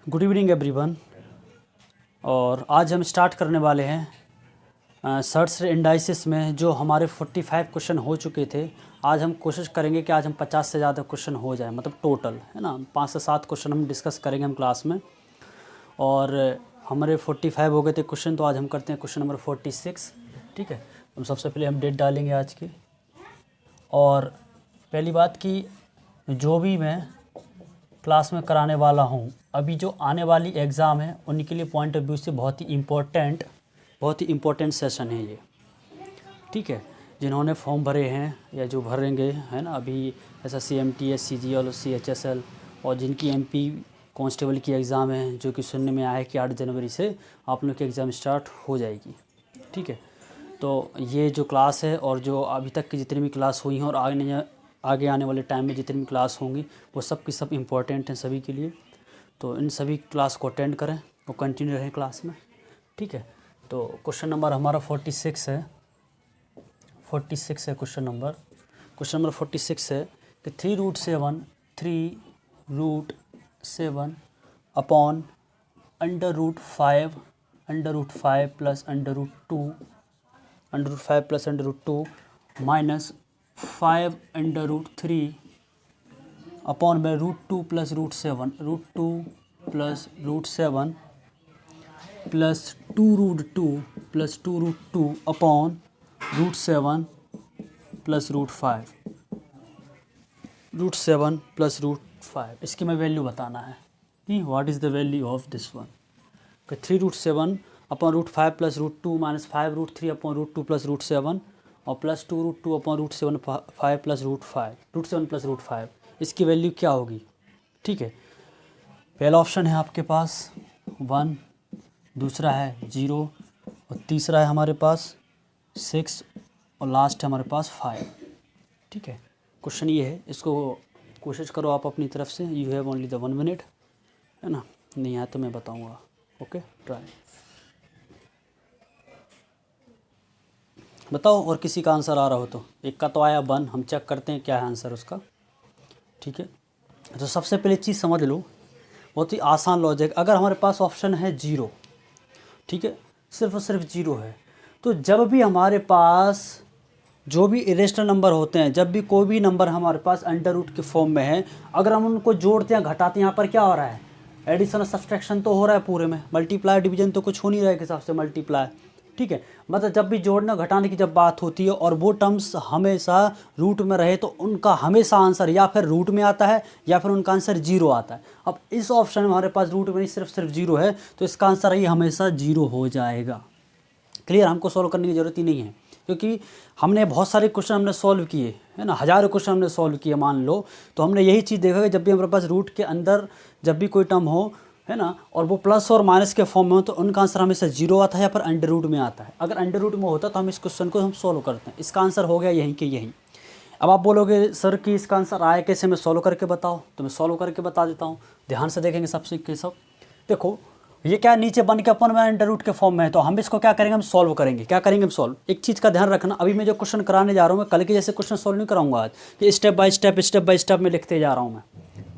Good evening everyone. और आज हम स्टार्ट करने वाले हैं सर्च इंडाइसिस में जो हमारे 45 क्वेश्चन हो चुके थे। आज हम कोशिश करेंगे कि आज हम 50 से ज़्यादा क्वेश्चन हो जाए, मतलब टोटल है ना 5 से 7 क्वेश्चन हम डिस्कस करेंगे हम क्लास में। और हमारे 45 हो गए थे क्वेश्चन, तो आज हम करते हैं क्वेश्चन नंबर 46। ठीक है, हम सबसे पहले हम डेट डालेंगे आज की। और पहली बात कि जो भी मैं क्लास में कराने वाला हूँ, अभी जो आने वाली एग्ज़ाम है उनके लिए पॉइंट ऑफ व्यू से बहुत ही इम्पोर्टेंट सेशन है ये। ठीक है, जिन्होंने फॉर्म भरे हैं या जो भरेंगे है ना अभी, ऐसा CMT, CGL और CHSL, और जिनकी MP कांस्टेबल की एग्ज़ाम है, जो कि सुनने में आया है कि 8 जनवरी से आप लोग की एग्ज़ाम स्टार्ट हो जाएगी। ठीक है, तो ये जो क्लास है और जो अभी तक की जितनी भी क्लास हुई हैं और आगे आने वाले टाइम में जितनी भी क्लास होंगी वो सब की सब इम्पोर्टेंट हैं सभी के लिए। तो इन सभी क्लास को अटेंड करें और कंटिन्यू रहें क्लास में। ठीक है, तो क्वेश्चन नंबर हमारा 46 है। 46 है क्वेश्चन नंबर 46 है कि 3√7 अपॉन √5 प्लस √2 माइनस 5√3 अपॉन में √2 plus √7 plus 2√2 plus 2√2 upon √7 plus √5 इसकी मैं वैल्यू बताना है कि what is the value of this one. 3√7 upon √5 plus √2 minus 5√3 upon √2 plus √7 और प्लस 2√2 अपॉन √7 5 प्लस √7 प्लस √5, इसकी वैल्यू क्या होगी। ठीक है, पहला ऑप्शन है आपके पास 1, दूसरा है 0 और तीसरा है हमारे पास 6 और लास्ट है हमारे पास 5। ठीक है, क्वेश्चन ये है, इसको कोशिश करो आप अपनी तरफ से। You have only the 1 minute, है ना, नहीं आया तो मैं बताऊँगा। ओके, ट्राई बताओ, और किसी का आंसर आ रहा हो तो। एक का तो आया 1, हम चेक करते हैं क्या है आंसर उसका। ठीक है, तो सबसे पहले चीज़ समझ लो, बहुत ही आसान लॉजिक। अगर हमारे पास ऑप्शन है 0, ठीक है, सिर्फ और सिर्फ 0 है, तो जब भी हमारे पास जो भी इरेशनल नंबर होते हैं, जब भी कोई भी नंबर हमारे पास अंडर रूट के फॉर्म में है, अगर हम उनको जोड़ते हैं घटाते हैं, यहाँ पर क्या हो रहा है, एडिशन और सब्सट्रैक्शन तो हो रहा है पूरे में, मल्टीप्लाई डिवीजन तो कुछ हो नहीं रहा है के हिसाब से मल्टीप्लाई। ठीक है, मतलब जब भी जोड़ना घटाने की जब बात होती है और वो टर्म्स हमेशा रूट में रहे तो उनका हमेशा आंसर या फिर रूट में आता है या फिर उनका आंसर 0 आता है। अब इस ऑप्शन में हमारे पास रूट में नहीं, सिर्फ 0 है, तो इसका आंसर ये हमेशा 0 हो जाएगा। क्लियर, हमको सॉल्व करने की ज़रूरत ही नहीं है, क्योंकि हमने बहुत सारे क्वेश्चन हमने सॉल्व किए है ना, हज़ारों क्वेश्चन हमने सॉल्व किए मान लो। तो हमने यही चीज़ देखा कि जब भी हमारे पास रूट के अंदर जब भी कोई टर्म हो, है ना, और वो प्लस और माइनस के फॉर्म में हो, तो उनका आंसर हमेशा 0 आता है या फिर अंडर रूट में आता है। अगर अंडर रूट में होता तो हम इस क्वेश्चन को हम सॉल्व करते हैं। इसका आंसर हो गया यहीं के यहीं। अब आप बोलोगे सर कि इसका आंसर आया कैसे, मैं सॉल्व करके बताओ, तो मैं सॉल्व करके बता देता हूँ। ध्यान से देखेंगे सबसे के सब। देखो ये क्या नीचे बन के अपन में अंडर रूट के फॉर्म में है, तो हम इसको क्या करेंगे, हम सॉल्व करेंगे। क्या करेंगे हम सॉल्व। एक चीज़ का ध्यान रखना, अभी मैं जो क्वेश्चन कराने जा रहा हूँ मैं कल के जैसे क्वेश्चन सॉल्व नहीं कराऊंगा आज, कि स्टेप बाय स्टेप में लिखते जा रहा हूँ मैं।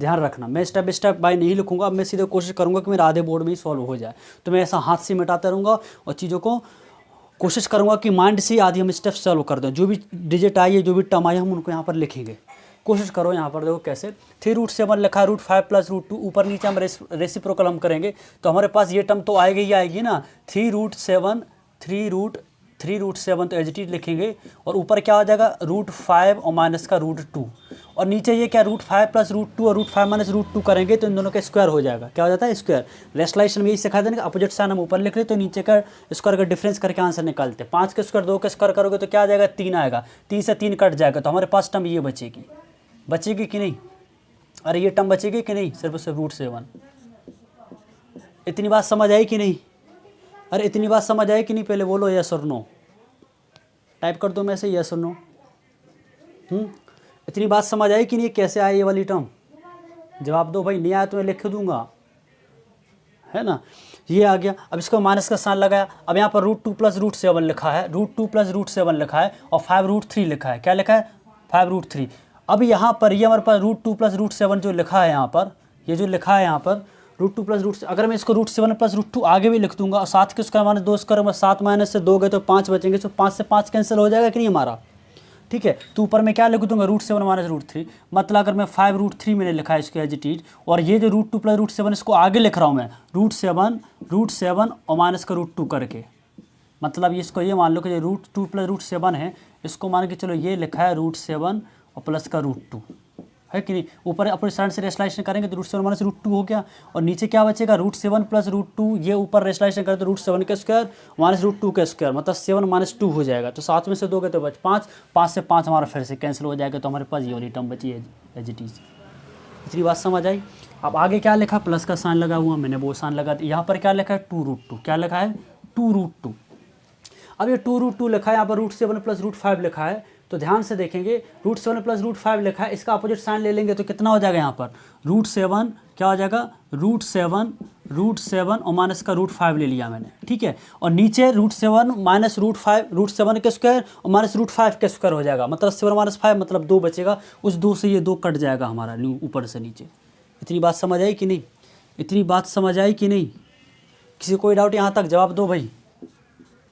ध्यान रखना, मैं स्टेप बाय नहीं लिखूंगा। अब मैं सीधे कोशिश करूँगा कि मेरे आधे बोर्ड में ही सॉल्व हो जाए, तो मैं ऐसा हाथ से मिटाता रहूँगा और चीज़ों को कोशिश करूँगा कि माइंड से आधी हम स्टेप सॉल्व कर दें। जो भी डिजिट आई है, जो भी टर्म आई, हम उनको यहाँ पर लिखेंगे। कोशिश करो, यहाँ पर देखो कैसे 3√7 लिखा है, √5 प्लस √2, ऊपर नीचे हम रेसिप्रोकल हम करेंगे तो हमारे पास ये टर्म तो आएगी ही आएगी ना। 3√7 तो एज इट इज लिखेंगे, और ऊपर क्या आ जाएगा √5 और माइनस का √2, और नीचे ये क्या √5 प्लस √2 और √5 माइनस √2 करेंगे तो इन दोनों का स्क्वायर हो जाएगा। क्या हो जाता है, स्क्वायर। रेस्टलाइजेशन में यही सिखा देंगे, अपोजिट साइन हम ऊपर लिख ले तो नीचे का स्क्वायर का डिफरेंस करके आंसर निकालते हैं। 5 का स्क्वायर 2 का स्क्वायर करोगे तो क्या आ जाएगा, 3 आएगा। 3 से 3 कट जाएगा, तो हमारे पास टर्म ये बचेगी कि नहीं। अरे ये टर्म बचेगी कि नहीं, सिर्फ √7। इतनी बात समझ आई कि नहीं। अरे इतनी बात समझ आई कि नहीं, पहले बोलो यस और नो, टाइप कर दो मैं से यस और नो। इतनी बात समझ आई कि नहीं, कैसे आए ये वाली टर्म, जवाब दो भाई। नहीं आया तो मैं लिख दूंगा, है ना। ये आ गया, अब इसको माइनस का साइन लगाया। अब यहाँ पर √2 प्लस √7 लिखा है, √2 प्लस √7 लिखा है, और 5√3 लिखा है। क्या लिखा है, 5√3। अब यहाँ पर ये हमारे पास √2 प्लस √7 जो लिखा है यहाँ पर, ये जो लिखा है यहाँ पर रूट 2 प्लस रूट, अगर मैं इसको रूट 7 प्लस रूट 2 आगे भी लिख दूंगा और 7 के स्क्वायर माइनस 2 स्क्वायर में 7 माइनस से 2 गए तो 5 बचेंगे, तो 5 से 5 कैंसिल हो जाएगा कि नहीं हमारा, ठीक है। तो ऊपर में क्या लिख दूंगा, रूट 7 माइनस रूट 3, मतलब अगर मैं 5 रूट 3 मैंने लिखा है इसको एज इट इज, और ये जो रूट 2 प्लस रूट 7 इसको आगे लिख रहा हूँ मैं रूट 7 और माइनस का रूट 2 करके, मतलब ये इसको ये मान लो कि ये रूट 2 प्लस रूट 7 है, इसको मान के चलो ये लिखा है रूट 7 और प्लस का रूट 2, है कि नहीं। ऊपर अपने साइड से रेशलाइजेशन करेंगे तो रूट 7 माइनस रूट 2 हो गया, और नीचे क्या बचेगा, रूट 7 प्लस रूट 2, ये ऊपर रेशलाइजेशन करें तो रूट 7 के स्क्वायर माइनस रूट 2 के स्क्वायर, मतलब 7 माइनस 2 हो जाएगा, तो 7 में से 2 गए तो बच 5, 5 से 5 हमारा फिर से कैंसिल हो जाएगा, तो हमारे पास ये वाली टर्म बची है एज इट इज। इतनी बात समझ आई। अब आगे क्या लिखा, प्लस का साइन लगा हुआ, मैंने वो साइन लगा दिया, यहाँ पर क्या लिखा है 2 रूट 2, क्या लिखा है 2 रूट 2। अब ये 2 रूट 2 लिखा है, यहाँ पर रूट 7 प्लस रूट 5 लिखा है, तो ध्यान से देखेंगे रूट 7 प्लस रूट 5 लिखा है, इसका अपोजिट साइन ले लेंगे तो कितना हो जाएगा, यहाँ पर रूट 7 क्या हो जाएगा, रूट 7 और माइनस का रूट 5 ले लिया मैंने, ठीक है। और नीचे रूट 7 माइनस रूट 5, रूट 7 के स्क्वायर और माइनस रूट 5 के स्क्वायर हो जाएगा, मतलब 7 माइनस 5 मतलब 2 बचेगा, उस 2 से ये 2 कट जाएगा हमारा ऊपर से नीचे। इतनी बात समझ आई कि नहीं, इतनी बात समझ आई कि नहीं, किसी कोई डाउट यहाँ तक, जवाब दो भाई,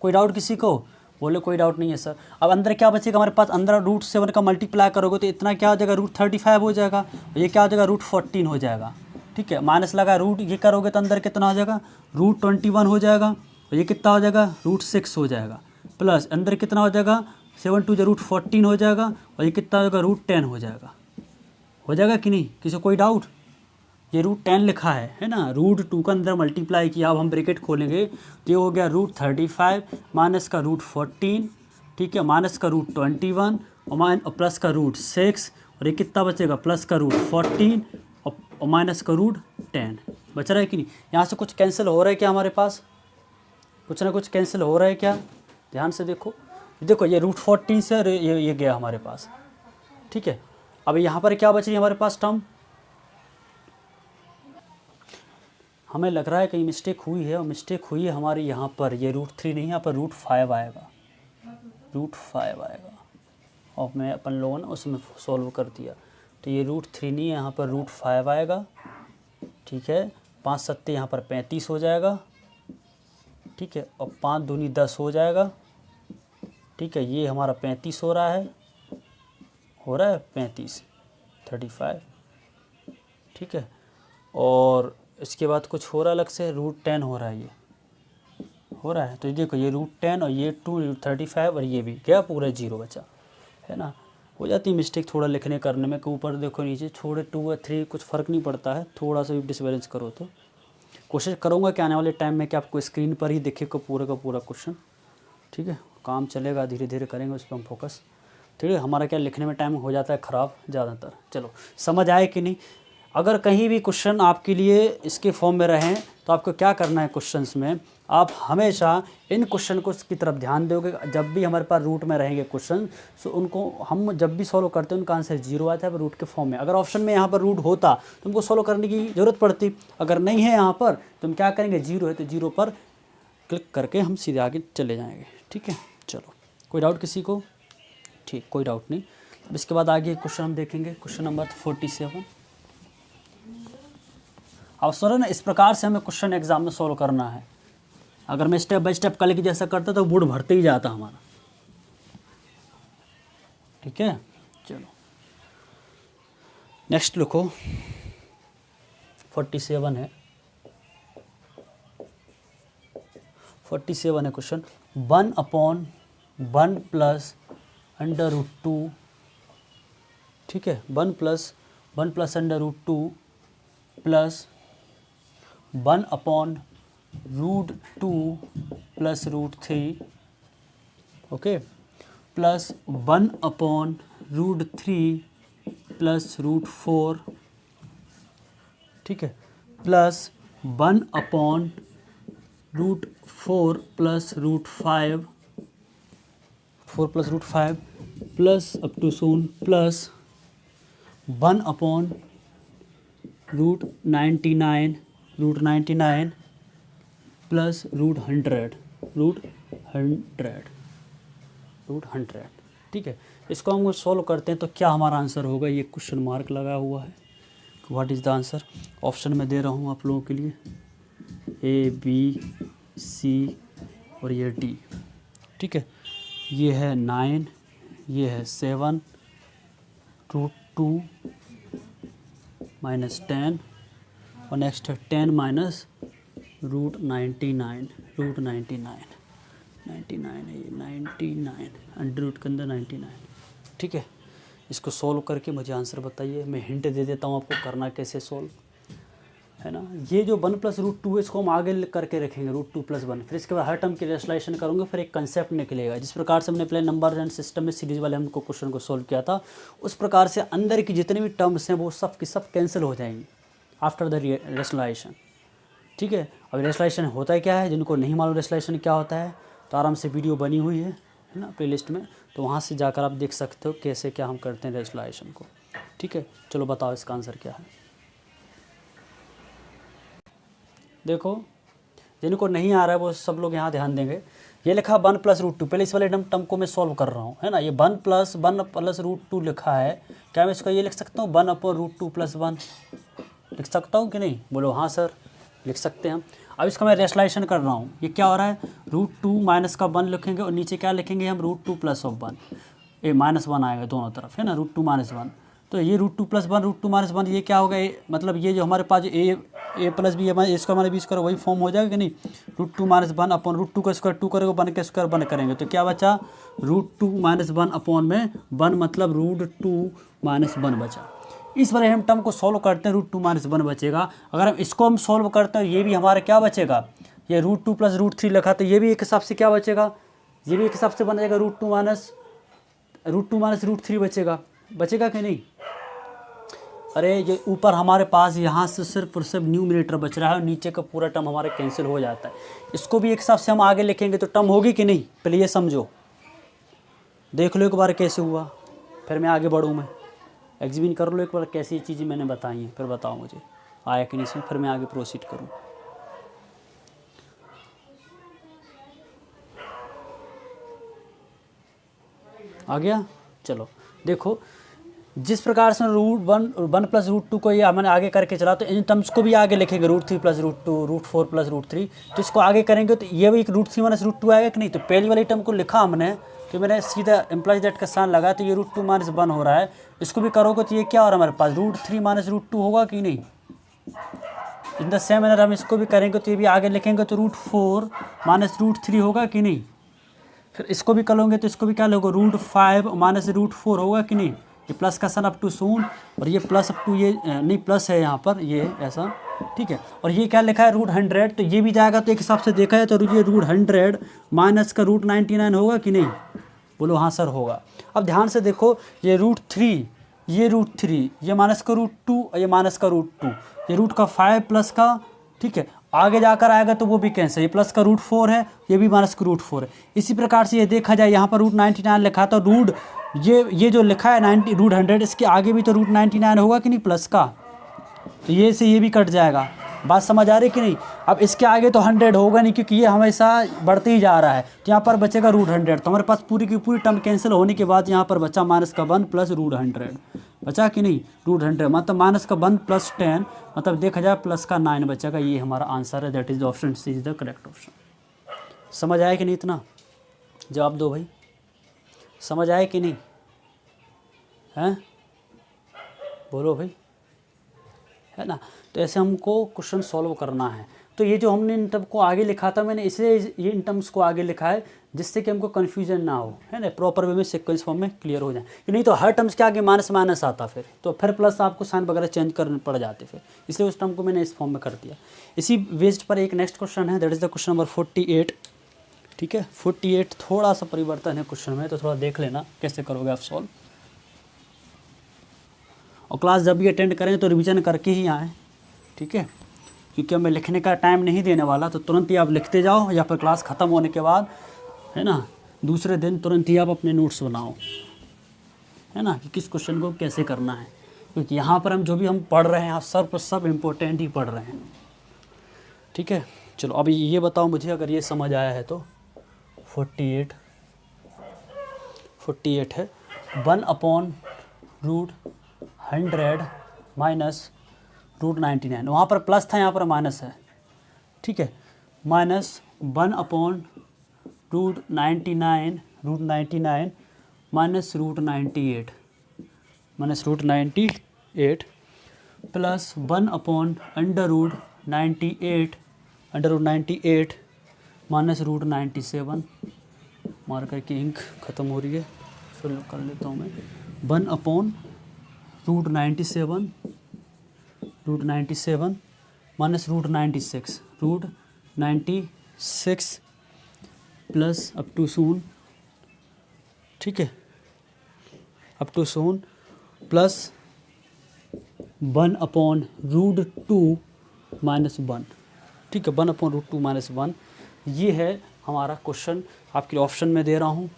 कोई डाउट किसी को, बोले कोई डाउट नहीं है सर। अब अंदर क्या बचेगा हमारे पास, अंदर रूट 7 का मल्टीप्लाई करोगे तो इतना क्या हो जाएगा, रूट 35 हो जाएगा, ये क्या हो जाएगा, रूट 14 हो जाएगा, ठीक है। माइनस लगा रूट ये करोगे तो अंदर कितना हो जाएगा, रूट 21 हो जाएगा, और ये कितना हो जाएगा, रूट 6 हो जाएगा, प्लस अंदर कितना हो जाएगा 7 2 रूट 14 हो जाएगा, और ये कितना हो जाएगा, रूट 10 हो जाएगा कि नहीं, किसी कोई डाउट। ये रूट 10 लिखा है ना, रूट 2 का अंदर मल्टीप्लाई किया, अब हम ब्रैकेट खोलेंगे तो ये हो गया रूट 35 माइनस का रूट 14, ठीक है, माइनस का रूट 21 और प्लस का रूट 6, और ये कितना बचेगा, प्लस का रूट 14 और माइनस का रूट 10 बच रहा है कि नहीं। यहाँ से कुछ कैंसिल हो रहा है क्या हमारे पास, कुछ ना कुछ कैंसिल हो रहा है क्या, ध्यान से देखो, देखो ये रूट 14 से ये गया हमारे पास, ठीक है। अब यहाँ पर क्या बच रही है हमारे पास टर्म, हमें लग रहा है कहीं मिस्टेक हुई है, और मिस्टेक हुई है हमारे यहाँ पर, ये रूट 3 नहीं, यहाँ पर रूट 5 आएगा, रूट 5 आएगा, और मैं अपन लोगों ने उसमें सॉल्व कर दिया, तो ये रूट 3 नहीं है, यहाँ पर रूट 5 आएगा, ठीक है। 5 7 यहाँ पर 35 हो जाएगा, ठीक है, और 5 दूनी 10 हो जाएगा, ठीक है। ये हमारा 35 हो रहा है 35 35, ठीक है। और इसके बाद कुछ हो रहा है अलग से, रूट 10 हो रहा है, ये हो रहा है, तो ये देखो ये रूट 10 और ये 2 35 और ये भी गया पूरा 0 बचा, है ना। हो जाती है मिस्टेक थोड़ा लिखने करने में, कि ऊपर देखो नीचे छोड़े 2 या 3 कुछ फ़र्क नहीं पड़ता है, थोड़ा सा भी डिसबैलेंस करो तो। कोशिश करूँगा कि आने वाले टाइम में कि आपको स्क्रीन पर ही दिखे को पूरा का पूरा क्वेश्चन, ठीक है। काम चलेगा, धीरे धीरे करेंगे उस पर हम फोकस, ठीक है। हमारा क्या लिखने में टाइम हो जाता है ख़राब ज़्यादातर। चलो समझ आए कि नहीं। अगर कहीं भी क्वेश्चन आपके लिए इसके फॉर्म में रहें तो आपको क्या करना है, क्वेश्चंस में आप हमेशा इन क्वेश्चन को की तरफ ध्यान दोगे। जब भी हमारे पास रूट में रहेंगे क्वेश्चन, तो उनको हम जब भी सॉल्व करते हैं उनका आंसर 0 आता है रूट के फॉर्म में। अगर ऑप्शन में यहाँ पर रूट होता तो हमको सॉल्व करने की ज़रूरत पड़ती, अगर नहीं है यहाँ पर तो हम क्या करेंगे, 0 है तो 0 पर क्लिक करके हम सीधे आगे चले जाएंगे, ठीक है। चलो कोई डाउट किसी को, ठीक, कोई डाउट नहीं। अब इसके बाद आगे क्वेश्चन हम देखेंगे, क्वेश्चन नंबर 47। अब सुनो ना, इस प्रकार से हमें क्वेश्चन एग्जाम में सॉल्व करना है। अगर मैं स्टेप बाय स्टेप कल की जैसा करता तो बोर्ड भरते ही जाता हमारा, ठीक है। चलो नेक्स्ट लिखो, 47 है, 47 है क्वेश्चन। 1/1 प्लस अंडर रूट 2, ठीक है, 1 प्लस अंडर रूट 2 प्लस 1/रूट 2 प्लस रूट 3, ओके, प्लस 1/रूट 3 प्लस रूट 4, ठीक है, प्लस 1/रूट 4 plus root 5, 4 plus root 5 plus up to so on plus 1/रूट 99 प्लस रूट 100, ठीक है। इसको हम सॉल्व करते हैं तो क्या हमारा आंसर होगा, ये क्वेश्चन मार्क लगा हुआ है, what is the answer? Option में दे रहा हूँ आप लोगों के लिए, ए बी सी और ये डी। ठीक है, ये है 9, ये है 7 √2 माइनस 10 और नेक्स्ट है 10 माइनस √99 99 है ये 99 अंडर रूट के अंदर 99। ठीक है, इसको सॉल्व करके मुझे आंसर बताइए। मैं हिंट दे देता हूँ आपको करना कैसे सॉल्व, है ना। ये जो 1 + √2 है इसको हम आगे करके रखेंगे √2 + 1, फिर इसके बाद हर टर्म की रेशनलाइजेशन करूँगा, फिर एक कंसेप्ट निकलेगा। जिस प्रकार से हमने पहले नंबर एंड सिस्टम में सीरीज वाले हमको क्वेश्चन को सॉल्व किया था, उस प्रकार से अंदर की जितने भी टर्म्स हैं वो सब की सब कैंसिल हो जाएंगी आफ्टर द रेशनलाइजेशन। ठीक है, अब रेशनलाइजेशन होता है क्या है, जिनको नहीं मालूम रेशनलाइजेशन क्या होता है तो आराम से वीडियो बनी हुई है ना प्लेलिस्ट में, तो वहाँ से जाकर आप देख सकते हो कैसे क्या हम करते हैं रेशनलाइजेशन को। ठीक है, चलो बताओ इसका आंसर क्या है। देखो, जिनको नहीं आ रहा है वो सब लोग यहाँ ध्यान देंगे। ये लिखा 1 + √2, पहले इस वाले टर्म को मैं सॉल्व कर रहा हूँ, है ना। ये 1 + √2 लिखा है, क्या मैं इसको ये लिख सकता हूँ 1/√2 + 1 लिख सकता हूँ कि नहीं? बोलो हाँ सर, लिख सकते हैं हम। अब इसका मैं रेशनलाइजेशन कर रहा हूँ, ये क्या हो रहा है, √2 माइनस का 1 लिखेंगे और नीचे क्या लिखेंगे हम √2 + 1, ये -1 आएगा दोनों तरफ, है ना, √2 - 1। तो ये √2 + 1 √2 - 1 ये क्या होगा, मतलब ये जो हमारे पास जो a + b हमारे इसका हमारे बीच का वही फॉर्म हो जाएगा कि नहीं, √2 - 1 अपन √2 का स्क्वायर 2 करेंगे, 1 का स्क्वायर 1 करेंगे, तो क्या बचा √2 - 1 अपॉन में 1 मतलब √2 - 1 बचा। इस वाले हम टर्म को सॉल्व करते हैं, √2 - 1 बचेगा। अगर हम इसको हम सॉल्व करते हैं ये भी हमारा क्या बचेगा, ये √2 + √3 लिखा, तो ये भी एक हिसाब से क्या बचेगा, ये भी एक हिसाब से बन जाएगा √2 - √3 बचेगा कि नहीं। अरे ये ऊपर हमारे पास यहाँ से सिर्फ और सिर्फ न्यूमरेटर बच रहा है और नीचे का पूरा टर्म हमारे कैंसिल हो जाता है। इसको भी एक हिसाब से हम आगे लिखेंगे तो टर्म होगी कि नहीं, पहले ये समझो, देख लो एक बार कैसे हुआ, फिर मैं आगे बढ़ूँ। मैं एग्जीबिन कर लो एक बार कैसी चीज़ें मैंने बताई हैं, फिर बताओ मुझे आया कि नहीं इसमें, फिर मैं आगे प्रोसीड करूँ। आ गया, चलो देखो, जिस प्रकार से √1 + √2 को ये मैंने आगे करके चला, तो इन टर्म्स को भी आगे लिखेंगे √3 + √2 √4 + √3, तो इसको आगे करेंगे तो ये भी एक √3 - √2 आएगा कि नहीं। तो पहली वाली टर्म को लिखा हमने, तो मैंने सीधा इम्प्लाइज दैट का साइन लगाया, तो ये √2 - 1 हो रहा है। इसको भी करोगे तो ये क्या हो रहा है हमारे पास, √3 - √2 होगा कि नहीं। इन द सेम मैनर हम इसको भी करेंगे तो ये भी आगे लिखेंगे तो √4 - √3 होगा कि नहीं। फिर इसको भी करोगे तो इसको भी क्या लोगे, √5 - √4 होगा कि नहीं। ये प्लस का साइन अप टू शून्य और ये प्लस अप टू, ये नहीं प्लस है यहाँ पर, ये ऐसा, ठीक है। और ये क्या लिखा है √100, तो ये भी जाएगा, तो एक हिसाब से देखा है तो ये √100 माइनस का √99 होगा कि नहीं। बोलो हाँ सर होगा। अब ध्यान से देखो, ये √3 ये √3 ये माइनस का √2 और ये माइनस का √2, ये रूट का 5 प्लस का, ठीक है, आगे जाकर आएगा तो वो भी कैंसिल, ये प्लस का √4 है, ये भी माइनस का √4 है। इसी प्रकार से ये देखा जाए, यहाँ पर √99 लिखा था, ये जो लिखा है 90 √100, इसके आगे भी तो √99 होगा कि नहीं प्लस का, तो ये से ये भी कट जाएगा। बात समझ आ रही कि नहीं। अब इसके आगे तो 100 होगा नहीं, क्योंकि ये हमेशा बढ़ते ही जा रहा है, तो यहाँ पर बचेगा √100। तो हमारे पास पूरी की पूरी टर्म कैंसिल होने के बाद यहाँ पर बचा माइनस का 1 प्लस √100 बचा कि नहीं, √100 मतलब माइनस का 1 + 10, मतलब देखा जाए प्लस का 9 बचेगा। ये हमारा आंसर है, that is the option C is the correct option. समझ आया कि नहीं, इतना जवाब दो भाई, समझ आया कि नहीं हैं, बोलो भाई, है ना। तो ऐसे हमको क्वेश्चन सॉल्व करना है। तो ये जो हमने इन टर्म को आगे लिखा था, मैंने इसलिए ये इन टर्म्स को आगे लिखा है जिससे कि हमको कन्फ्यूजन ना हो, है ना, प्रॉपर वे में सीक्वेंस फॉर्म में क्लियर हो जाए। नहीं तो हर टर्म्स के आगे माइनस माइनस आता, फिर प्लस आपको साइन वगैरह चेंज करने पड़ जाते फिर, इसलिए उस टर्म को मैंने इस फॉर्म में कर दिया। इसी बेस्ड पर एक नेक्स्ट क्वेश्चन है, that is the question number 48। ठीक है, 48 थोड़ा सा परिवर्तन है क्वेश्चन में, तो थोड़ा देख लेना कैसे करोगे आप सॉल्व। और क्लास जब भी अटेंड करें तो रिवीजन करके ही आएँ, ठीक है, क्योंकि मैं लिखने का टाइम नहीं देने वाला, तो तुरंत ही आप लिखते जाओ, या फिर क्लास ख़त्म होने के बाद, है ना, दूसरे दिन तुरंत ही आप अपने नोट्स बनाओ, है ना, कि किस क्वेश्चन को कैसे करना है, क्योंकि यहाँ पर हम जो भी हम पढ़ रहे हैं आप सब इम्पोर्टेंट ही पढ़ रहे हैं। ठीक है, चलो अभी ये बताओ मुझे, अगर ये समझ आया है तो 48 है 1/√100 माइनस √99, वहाँ पर प्लस था, यहाँ पर माइनस है, ठीक है, माइनस 1/√99 माइनस √98 प्लस 1/√98 माइनस √97, मार करके इंक ख़त्म हो रही है, फिर कर लेता हूँ मैं, 1/√97 minus √96 plus up too soon, ठीक है, up too soon plus 1/√2 minus 1, ठीक है, 1/√2 माइनस 1। ये है हमारा क्वेश्चन, आपके ऑप्शन में दे रहा हूँ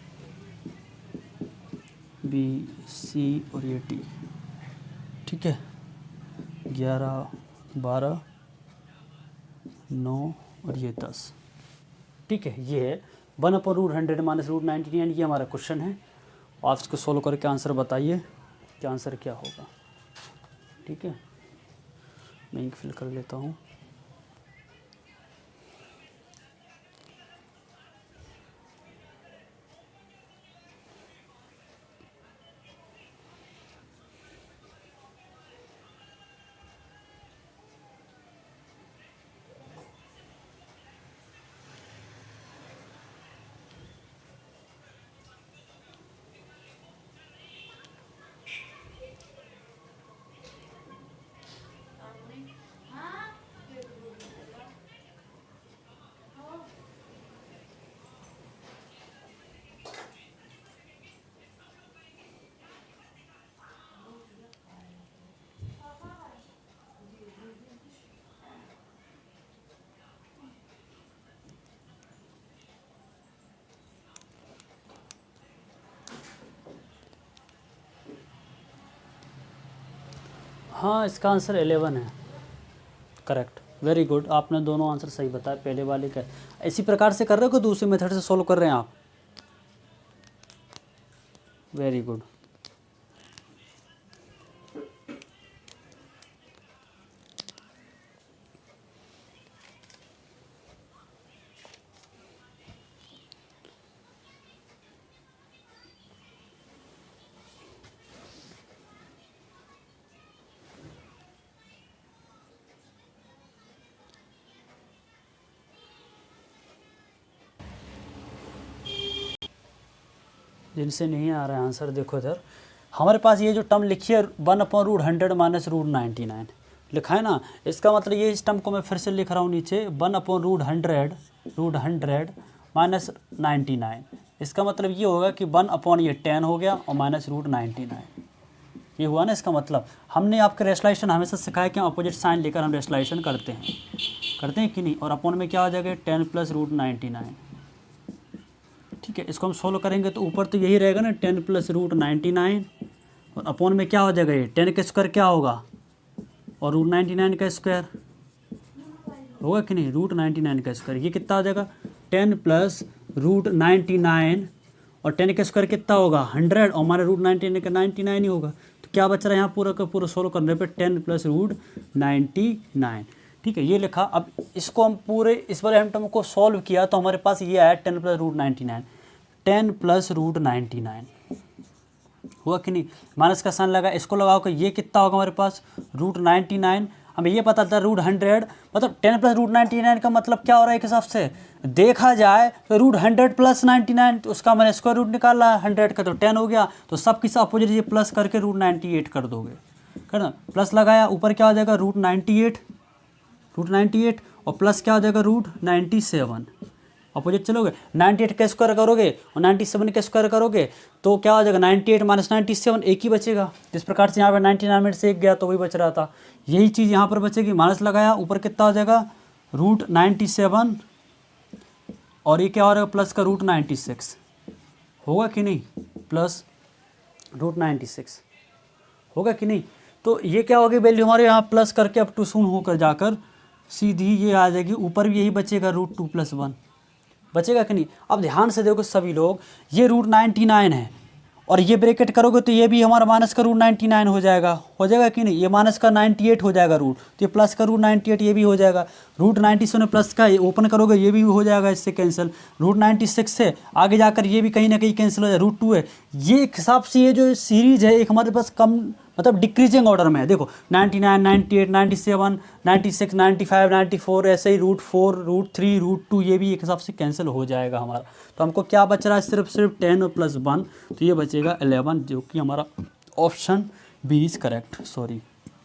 बी, सी और ये डी, ठीक है, 11, 12, 9 और ये 10, ठीक है। ये है 1/100 माइनस √99, ये हमारा क्वेश्चन है। आप इसको सोल्व करके आंसर बताइए कि आंसर क्या होगा, ठीक है। मैं इंक फिल कर लेता हूँ। हाँ, इसका आंसर 11 है, करेक्ट, वेरी गुड, आपने दोनों आंसर सही बताया, पहले वाले का। इसी प्रकार से कर रहे हो कि दूसरे मेथड से सोल्व कर रहे हैं आप? Very good. जिनसे नहीं आ रहा है आंसर, देखो इधर हमारे पास ये जो टर्म लिखी है 1/√100 माइनस √99 लिखा है ना, इसका मतलब ये इस टर्म को मैं फिर से लिख रहा हूँ नीचे 1/√100 माइनस 99, इसका मतलब ये होगा कि 1/10 हो गया और माइनस √99, ये हुआ ना इसका मतलब। हमने आपके रेशलाइजेशन हमेशा सिखाया कि अपोजिट साइन लेकर हम रेशलाइजेशन करते हैं कि नहीं, और अपॉन में क्या हो जाएगा 10 प्लस √99, ठीक है। इसको हम सोल्व करेंगे तो ऊपर तो यही रहेगा ना 10 प्लस √99, और अपॉन में क्या हो जाएगा, ये 10 का स्क्वायर क्या होगा और √99 का स्क्वायर होगा कि नहीं, √99 का स्क्वायर, ये कितना हो जाएगा 10 प्लस √99 और 10 का स्क्वायर कितना होगा 100 और हमारे √99 का 99 ही होगा। तो क्या बच रहा है यहाँ पूरा का पूरा सोल्व करने पे 10 प्लस √99, ठीक है, ये लिखा। अब इसको हम पूरे इस वाले टर्म को सॉल्व किया तो हमारे पास ये आया 10 प्लस √99, 10 प्लस √99 हुआ कि नहीं, माइनस का साइन लगा, इसको लगाओ कि ये कितना होगा हमारे पास √99, हमें ये पता था √100 मतलब 10 प्लस √99 का मतलब क्या हो रहा है, एक हिसाब से देखा जाए तो √100 प्लस 99, तो उसका मैंने स्क्वायर रूट निकाला 100 का तो 10 हो गया, तो सब किस अपोजिट ये प्लस करके √98 कर दोगे, करना प्लस लगाया, ऊपर क्या हो जाएगा √98 और प्लस क्या हो जाएगा √97, अपोजिट चलोगे 98 का स्क्वायर करोगे और 97 का स्क्वायर करोगे तो क्या हो जाएगा 98 माइनस 97, एक ही बचेगा। जिस प्रकार से यहाँ पर 99 में से एक गया तो वही बच रहा था, यही चीज़ यहाँ पर बचेगी, माइनस लगाया, ऊपर कितना हो जाएगा √97 और ये क्या हो रहेगा प्लस का √96 होगा कि नहीं, प्लस √96 होगा कि नहीं। तो ये क्या होगी वैल्यू हमारे यहाँ प्लस करके अब टू शून होकर जाकर सीधी ये आ जाएगी, ऊपर भी यही बचेगा √2 + 1 बचेगा कि नहीं। अब ध्यान से देखो सभी लोग, ये √99 है और ये ब्रैकेट करोगे तो ये भी हमारा माइनस का √99 हो जाएगा, हो जाएगा कि नहीं, ये माइनस का 98 हो जाएगा रूट, तो ये प्लस का रूट 98 ये भी हो जाएगा, रूट 97 प्लस का ये ओपन करोगे ये भी हो जाएगा इससे कैंसिल, रूट 96 से आगे जाकर ये भी कहीं ना कहीं कैंसिल हो जाएगा, रूट 2 है। ये एक हिसाब से ये जो सीरीज है एक हमारे पास कम मतलब डिक्रीजिंग ऑर्डर में है। देखो 99, 98, 97, 96, 95, 94 ऐसे ही रूट 4, रूट 3, रूट 2 ये भी एक हिसाब से कैंसिल हो जाएगा हमारा। तो हमको क्या बच रहा है, सिर्फ 10 और प्लस 1, तो ये बचेगा 11, जो कि हमारा option B is correct. Sorry,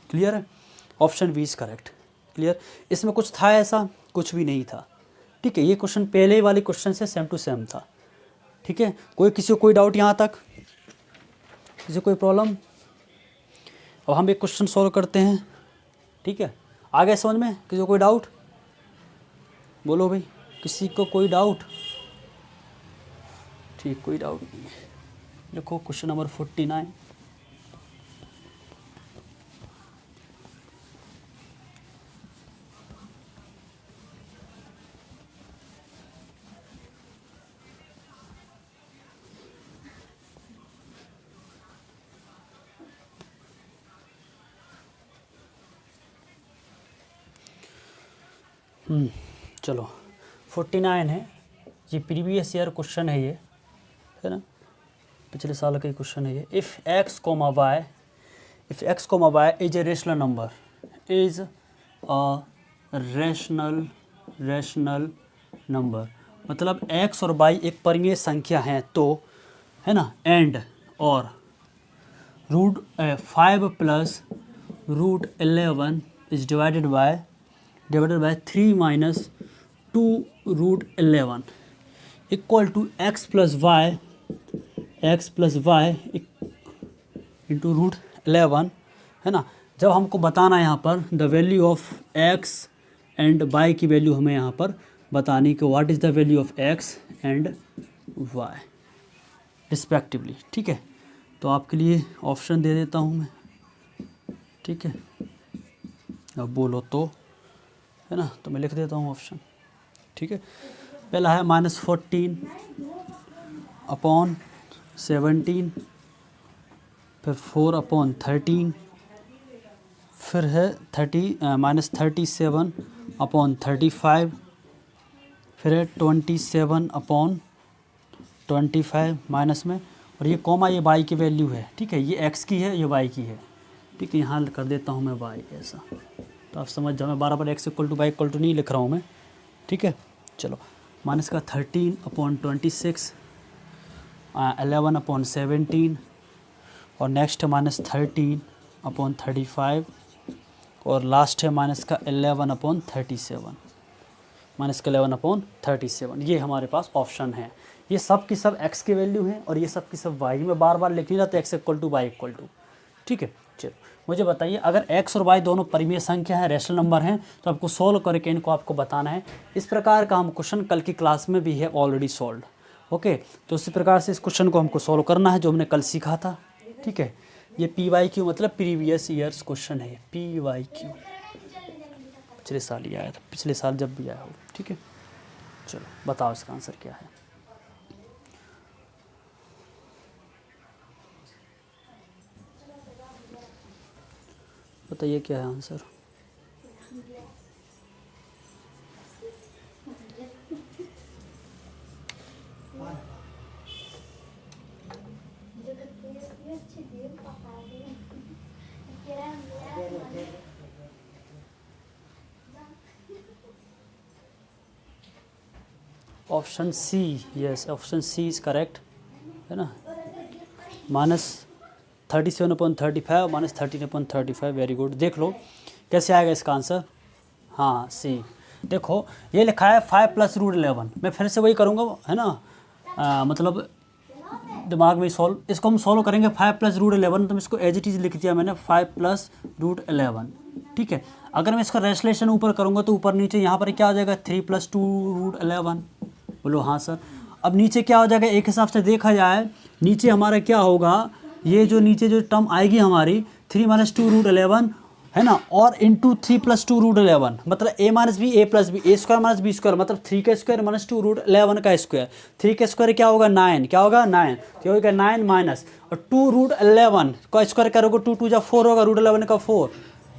clear है, option B is correct. Clear, इसमें कुछ था ऐसा, कुछ भी नहीं था। ठीक है, ये क्वेश्चन पहले वाले क्वेश्चन से सेम टू सेम था। ठीक है, किसी को कोई डाउट यहाँ तक, किसी को कोई प्रॉब्लम? अब हम एक क्वेश्चन सॉल्व करते हैं। ठीक है, आ गया समझ में? किसी को कोई डाउट बोलो भाई, किसी को कोई डाउट? ठीक, कोई डाउट नहीं है। देखो क्वेश्चन नंबर 49। चलो 49 है, ये प्रीवियस ईयर क्वेश्चन है, ये है ना, पिछले साल का क्वेश्चन है ये। If X comma Y is a rational number, is a rational number, मतलब एक्स और वाई एक परिमेय संख्या है तो, है ना, एंड और root 5 plus root 11 is divided by 3 minus 2 root 11 equal to X plus Y into root 11, है ना। जब हमको बताना है यहाँ पर the value of X and Y की वैल्यू हमें यहाँ पर बतानी कि what is the value of X and Y respectively. ठीक है, तो आपके लिए ऑप्शन दे देता हूँ मैं। ठीक है, अब बोलो तो, है ना, तो मैं लिख देता हूँ ऑप्शन। ठीक है, पहला है -14 अपॉन 17, फिर 4 अपॉन 13, फिर है -37 अपॉन 35, फिर है 27 अपॉन 25 माइनस में, और ये कॉमा ये वाई की वैल्यू है। ठीक है, ये एक्स की है, ये वाई की है। ठीक है, यहाँ कर देता हूँ मैं वाई ऐसा, तो आप समझ जाओ, मैं बार X equal to Y equal to नहीं लिख रहा हूँ मैं। ठीक है, चलो माइनस का 13 अपॉन 26, 11 अपॉन 17, और नेक्स्ट है -13 अपॉन 35, और लास्ट है माइनस का 11 अपॉन 37, ये हमारे पास ऑप्शन है। ये सब की सब एक्स की वैल्यू है और ये सब की सब वाई में बार लिख नहीं रहा, तो X equal to Y equal to. ठीक है, चलो मुझे बताइए, अगर x और y दोनों परिमेय संख्या है, रेशनल नंबर हैं, तो आपको सोल्व करके इनको आपको बताना है। इस प्रकार का हम क्वेश्चन कल की क्लास में भी है ऑलरेडी सॉल्व। ओके, तो इसी प्रकार से इस क्वेश्चन को हमको सॉल्व करना है जो हमने कल सीखा था। ठीक है, ये PYQ मतलब प्रीवियस ईयर्स क्वेश्चन है, PYQ पिछले साल ही आया था, पिछले साल जब भी आया हो। ठीक है, चलो बताओ इसका आंसर क्या है। बताइए क्या है answer. Option C, yes, option C is correct, है ना। -37 अपॉन 35 -13 अपॉन 35, वेरी गुड। देख लो कैसे आएगा इसका आंसर। हाँ, सी। देखो ये लिखा है 5 प्लस रूट 11, मैं फिर से वही करूँगा, है ना, मतलब दिमाग में सॉल्व, इसको हम सॉल्व करेंगे 5 प्लस रूट 11, तो इसको एज इट इज़ लिख दिया मैंने 5 प्लस रूट 11। ठीक है, अगर मैं इसका रेशलेशन ऊपर करूँगा तो ऊपर नीचे यहाँ पर क्या हो जाएगा 3 + 2 रूट 11। बोलो हाँ सर। अब नीचे क्या हो जाएगा, एक हिसाब से देखा जाए नीचे हमारा क्या होगा, ये जो नीचे जो टर्म आएगी हमारी 3 - 2 रूट 11, है ना, और इंटू 3 + 2 √11, मतलब a - b a + b, a² - b² मतलब 3 का स्क्वायर - 2 √11 का स्क्वायर। 3 का स्क्वायर क्या होगा 9, क्या होगा 9, तो होगा 9 माइनस और 2 √11 का स्क्वायर करोगे 2 2 जा 4 होगा, √11 का 4,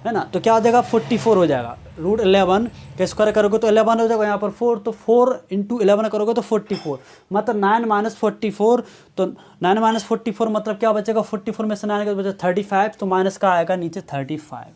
है ना, तो क्या हो जाएगा 44 हो जाएगा। √11 का स्क्वायर करोगे तो 11 हो जाएगा, यहाँ पर 4, तो 4 × 11 करोगे तो 44, मतलब 9 - 44, तो 9 - 44 मतलब क्या बचेगा, 44 में से 9 का बचेगा 35, तो माइनस का आएगा नीचे 35,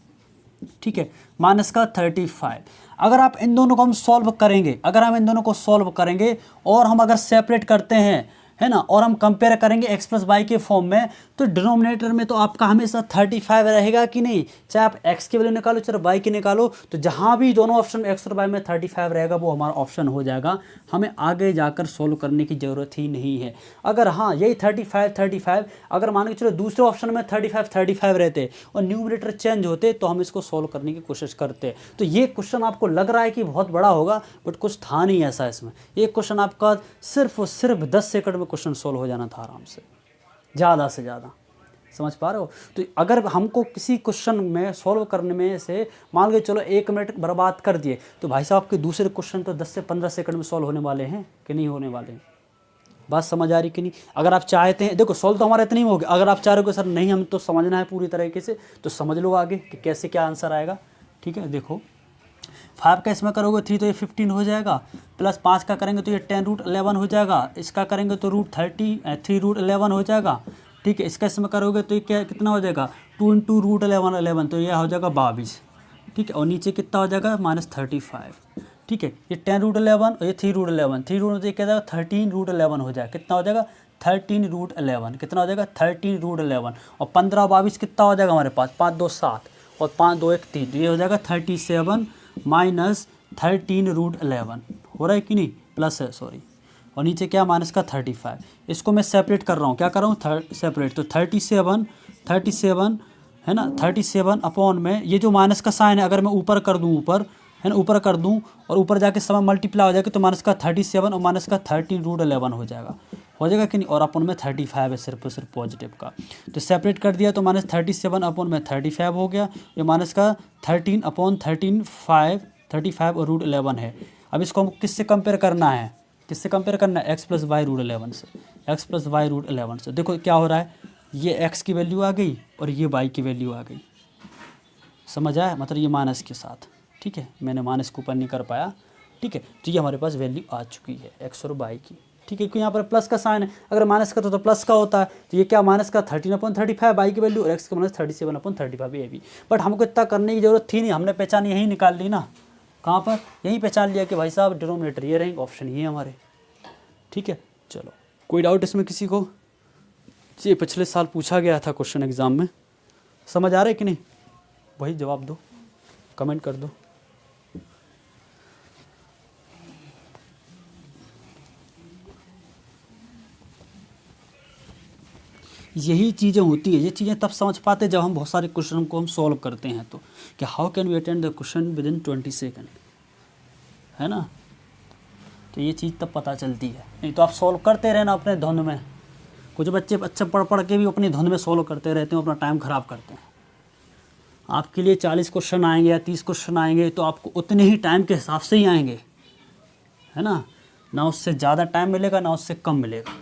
ठीक है, माइनस का 35। अगर आप इन दोनों को हम सॉल्व करेंगे, अगर हम इन दोनों को सॉल्व करेंगे और हम अगर सेपरेट करते हैं, है ना, और हम कंपेयर करेंगे x + y के फॉर्म में, तो डिनोमिनेटर में तो आपका हमेशा 35 रहेगा कि नहीं, चाहे आप x की वैल्यू निकालो चाहे y की निकालो, तो जहाँ भी दोनों ऑप्शन में x और y में 35 रहेगा वो हमारा ऑप्शन हो जाएगा, हमें आगे जाकर सोल्व करने की ज़रूरत ही नहीं है। अगर हाँ यही 35 अगर मान के चलो दूसरे ऑप्शन में 35 रहते और न्यूमरेटर चेंज होते तो हम इसको सोल्व करने की कोशिश करते। तो ये क्वेश्चन आपको लग रहा है कि बहुत बड़ा होगा, बट कुछ था नहीं ऐसा इसमें। ये क्वेश्चन आपका सिर्फ और सिर्फ 10 सेकंड में क्वेश्चन सोल्व हो जाना था आराम से, ज़्यादा से ज़्यादा। समझ पा रहे हो? तो अगर हमको किसी क्वेश्चन में सॉल्व करने में से मान के चलो 1 मिनट बर्बाद कर दिए, तो भाई साहब के दूसरे क्वेश्चन तो 10 से 15 सेकंड में सॉल्व होने वाले हैं कि नहीं होने वाले हैं? बात समझ आ रही कि नहीं? अगर आप चाहते हैं, देखो सॉल्व तो हमारा इतना ही हो गया, अगर आप चाह रहे हो कि सर नहीं हम तो समझना है पूरी तरीके से, तो समझ लो आगे कि कैसे क्या आंसर आएगा। ठीक है, देखो 5 का इसमें करोगे 3 तो ये 15 हो जाएगा, प्लस 5 का करेंगे तो ये 10√11 हो जाएगा, इसका करेंगे तो √3 हो जाएगा। ठीक है, इसका इसमें करोगे तो ये क्या कितना हो जाएगा 2 × √11 तो ये हो जाएगा 22। ठीक है, और नीचे कितना हो जाएगा -35। ठीक है, ये 10√11 और ये 3√11 तो ये क्या जाएगा 13√11 हो जाएगा, कितना हो जाएगा 13√11, कितना हो जाएगा 13√11, और 15 और 22 कितना हो जाएगा हमारे पास 5 2 7 और 5 2 1 3, तो ये हो जाएगा 37 माइनस 13√11 हो रहा है कि नहीं, प्लस है सॉरी, और नीचे क्या माइनस का 35। इसको मैं सेपरेट कर रहा हूँ, क्या कर रहा हूँ सेपरेट, तो 37 है ना, 37 अपॉन में ये जो माइनस का साइन है अगर मैं ऊपर कर दूँ, ऊपर है ना, ऊपर कर दूँ और ऊपर जाके समय मल्टीप्लाई हो जाएगा तो माइनस का 37 और माइनस का 13√11 हो जाएगा कि नहीं, और अपन में 35 है सिर्फ और सिर्फ पॉजिटिव का, तो सेपरेट कर दिया तो -37 अपॉन में 35 हो गया, ये माइनस का 13 अपॉन 35 और √11 है। अब इसको हम किससे कंपेयर करना है, किससे कंपेयर करना है x + y √11 से, x + y √11 से। देखो क्या हो रहा है, ये x की वैल्यू आ गई और ये y की वैल्यू आ गई, समझ आया, मतलब ये माइनस के साथ। ठीक है, मैंने माइनस को ऊपर नहीं कर पाया। ठीक है, तो ये हमारे पास वैल्यू आ चुकी है x और y की। ठीक है, क्योंकि यहाँ पर प्लस का साइन है, अगर माइनस का तो प्लस का होता है, तो ये क्या माइनस का 13/35 y की वैल्यू और x का -37/35 ये भी। बट हमको इतना करने की जरूरत थी नहीं, हमने पहचान यहीं निकाल ली ना, कहाँ पर, यहीं पहचान लिया कि भाई साहब डिनोमिनेटर ये रहेंगे, ऑप्शन ये हमारे। ठीक है, चलो कोई डाउट इसमें किसी को? ये पिछले साल पूछा गया था क्वेश्चन एग्जाम में, समझ आ रहा है कि नहीं, वही जवाब दो, कमेंट कर दो। यही चीज़ें होती है, ये चीज़ें तब समझ पाते जब हम बहुत सारे क्वेश्चन को हम सॉल्व करते हैं, तो कि how can we attend the question within 20 second, है ना, तो ये चीज़ तब पता चलती है। नहीं तो आप सॉल्व करते रहना अपने धुन में, कुछ बच्चे अच्छा पढ़ के भी अपनी धुन में सॉल्व करते रहते हैं, अपना टाइम ख़राब करते हैं। आपके लिए 40 क्वेश्चन आएंगे या 30 क्वेश्चन आएंगे तो आपको उतने ही टाइम के हिसाब से ही आएंगे, है ना उससे ज़्यादा टाइम मिलेगा ना उससे कम मिलेगा,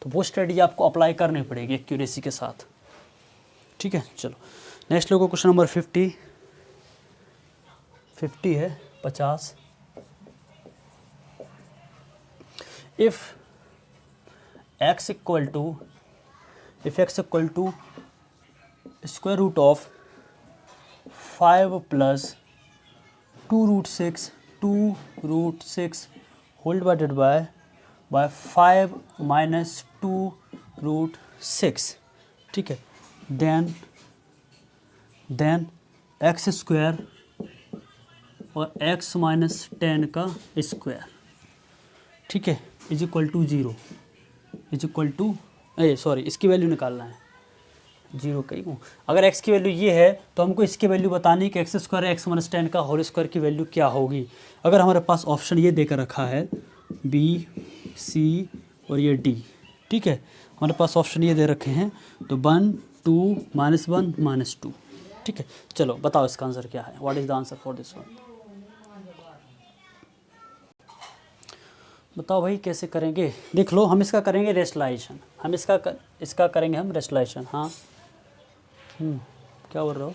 तो वो स्ट्रेटजी आपको अप्लाई करनी पड़ेगी एक्यूरेसी के साथ। ठीक है, चलो नेक्स्ट लोगों क्वेश्चन नंबर 50 है 50। If x equal to square root of 5 + 2√6 whole divided by 5 - 2√6। ठीक है, देन x² और x - 10 का स्क्वायर, ठीक है, is equal to 0, is equal to sorry इसकी वैल्यू निकालना है, 0 कहीं हूँ। अगर x की वैल्यू ये है तो हमको इसकी वैल्यू बतानी है कि x² x - 10 का होल स्क्वायर की वैल्यू क्या होगी। अगर हमारे पास ऑप्शन ये देकर रखा है B, C और ये D, ठीक है, हमारे पास ऑप्शन ये दे रखे हैं, तो 1 2 -1 -2, ठीक ठीक है, चलो बताओ इसका आंसर क्या है, what is the answer for this one. बताओ भाई कैसे करेंगे, देख लो हम इसका करेंगे रेशनलाइजेशन, हम इसका करेंगे हम रेशनलाइजेशन। हाँ क्या बोल रहे हो,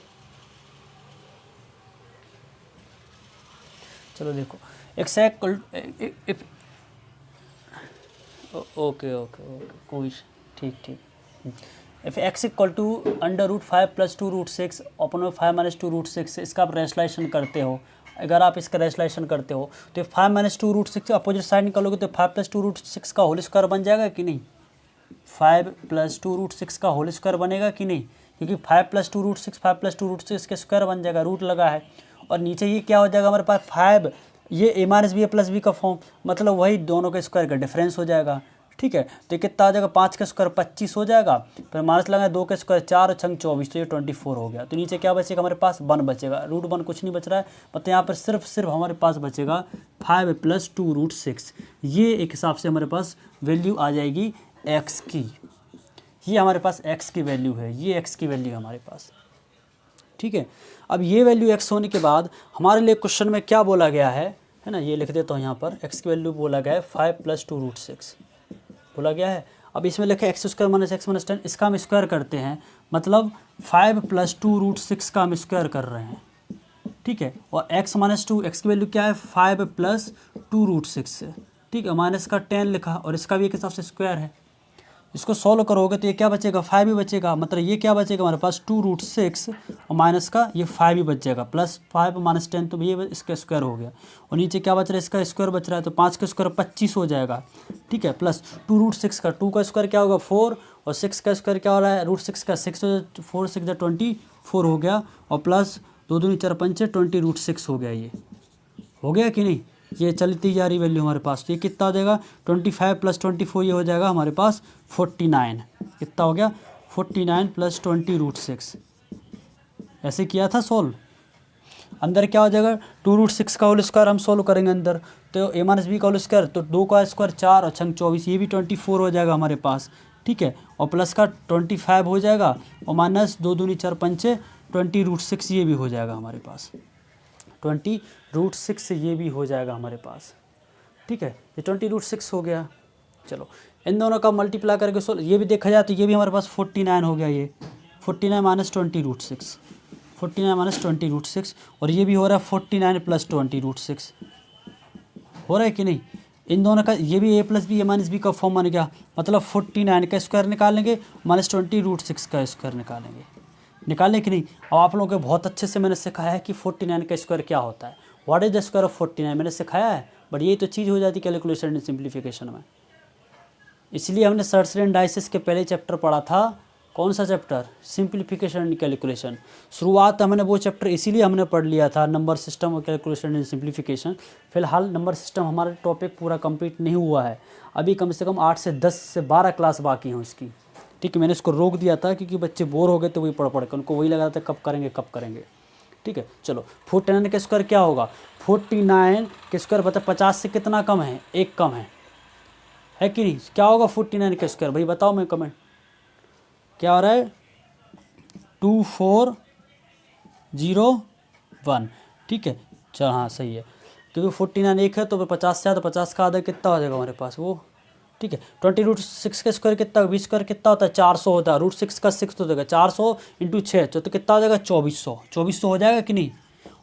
चलो देखो एक्स ओके कोई ठीक if X equal to √5 + 2√6 upon में 5 - 2√6, इसका आप रेशनलाइजेशन करते हो, अगर आप इसका रेशनलाइजेशन करते हो तो 5 - 2√6 अपोजिट साइड निकालोगे तो 5 + 2√6 का होल स्क्वायर बन जाएगा कि नहीं, 5 + 2√6 का होल स्क्वायर बनेगा कि नहीं, क्योंकि 5 + 2√6 5 + 2√6 के स्क्वायर बन जाएगा, रूट लगा है। और नीचे ये क्या हो जाएगा हमारे पास 5, ये a - b + b का फॉर्म, मतलब वही दोनों के स्क्वायर का डिफरेंस हो जाएगा। ठीक है, तो कितना आ जाएगा, 5 का स्क्वायर 25 हो जाएगा, फिर माइनस लगा 2 का स्क्वायर 4 और 6 24, तो ये 24 हो गया। तो नीचे क्या बचेगा हमारे पास 1 बचेगा, √1 कुछ नहीं बच रहा है, मतलब यहाँ पर सिर्फ हमारे पास बचेगा 5 + 2√6। ये एक हिसाब से हमारे पास वैल्यू आ जाएगी x की, ये हमारे पास x की वैल्यू है, ये x की वैल्यू है हमारे पास। ठीक है, अब ये वैल्यू x होने के बाद हमारे लिए क्वेश्चन में क्या बोला गया है ना, ये लिख देता हूँ यहाँ पर, x की वैल्यू बोला गया है 5 + 2√6 बोला गया है। अब इसमें लिखा है x² - x - 10, इसका हम स्क्वायर करते हैं, मतलब 5 + 2√6 का हम स्क्वायर कर रहे हैं। ठीक है, और x - 2, x की वैल्यू क्या है 5 + 2√6 है। ठीक है, माइनस का 10 लिखा, और इसका भी एक हिसाब से स्क्वायर है। इसको सॉल्व करोगे तो ये क्या बचेगा 5 ही बचेगा, मतलब ये क्या बचेगा हमारे पास 2√6 और माइनस का ये 5 ही बच जाएगा, +5 - 10 तो ये इसका स्क्वायर हो गया, और नीचे क्या बच रहा है इसका स्क्वायर बच रहा है, तो 5 का स्क्वायर 25 हो जाएगा। ठीक है, प्लस 2√6 का 2 का स्क्वायर क्या होगा 4, और 6 का स्क्वायर क्या हो रहा है √6 का 6, 4 6 24 हो गया, और प्लस 2 दूनी 4 5 20√6 हो गया, ये हो गया कि नहीं, ये चलती जा रही वैल्यू हमारे पास। तो ये कितना हो जाएगा 25 + 24, ये हो जाएगा हमारे पास 49। कितना हो गया 49 + 20√6, ऐसे किया था सोल्व। अंदर क्या हो जाएगा 2√6 का होल स्क्वायर हम सोल्व करेंगे अंदर, तो a - b का होल स्क्वायर, तो 2 का स्क्वायर 4 और 6 24, ये भी 24 हो जाएगा हमारे पास। ठीक है, और प्लस का 25 हो जाएगा, और माइनस 2 दूनी 4 5 20√6 ये भी हो जाएगा हमारे पास, 20√6 ये भी हो जाएगा हमारे पास। ठीक है, ये 20√6 हो गया। चलो इन दोनों का मल्टीप्लाई करके सोल्व, ये भी देखा जाए तो ये भी हमारे पास 49 हो गया, ये 49 - 20√6, 49 - 20√6, और ये भी हो रहा है 49 + 20√6, हो रहा है कि नहीं। इन दोनों का ये भी a + b a - b का फॉर्म बन गया, मतलब 49 का स्क्वायर निकालेंगे माइनस 20√6 का स्क्वायर निकालने कि नहीं। अब आप लोगों को बहुत अच्छे से मैंने सिखाया है कि 49 का स्क्वायर क्या होता है, what is the square of 49 मैंने सिखाया है, बट ये तो चीज़ हो जाती कैलकुलेशन एंड सिंप्लीफिकेशन में। इसलिए हमने सर्च एंड डाइसिस के पहले चैप्टर पढ़ा था, कौन सा चैप्टर, सिंप्लीफिकेशन एंड कैलकुलेशन। शुरुआत हमने वो चैप्टर इसीलिए हमने पढ़ लिया था, नंबर सिस्टम और कैलकुलेशन एंड सिंप्लीफिकेशन। फिलहाल नंबर सिस्टम हमारा टॉपिक पूरा कंप्लीट नहीं हुआ है, अभी कम से कम 8 से 10 से 12 क्लास बाकी हैं उसकी। ठीक है, मैंने इसको रोक दिया था क्योंकि बच्चे बोर हो गए तो वही पढ़ के उनको वही लगा था कब करेंगे। ठीक है, चलो 49 का स्क्वायर क्या होगा, 49 के स्क्वायर बता 50 से कितना कम है, 1 कम है कि नहीं, क्या होगा 49 का स्क्वायर, भाई बताओ मैं कमेंट, क्या हो रहा है 2401। ठीक है, चलो हाँ सही है, क्योंकि 49 1 है तो 50 से आधा, 50 का आधा कितना हो जाएगा हमारे पास वो। ठीक है, 20√6 का स्क्वायर कितना, 20 स्क्वायर कितना होता है 400 होता है, √6 का 6 तो देगा 400 × 6 तो कितना हो जाएगा 2400 हो जाएगा कि नहीं।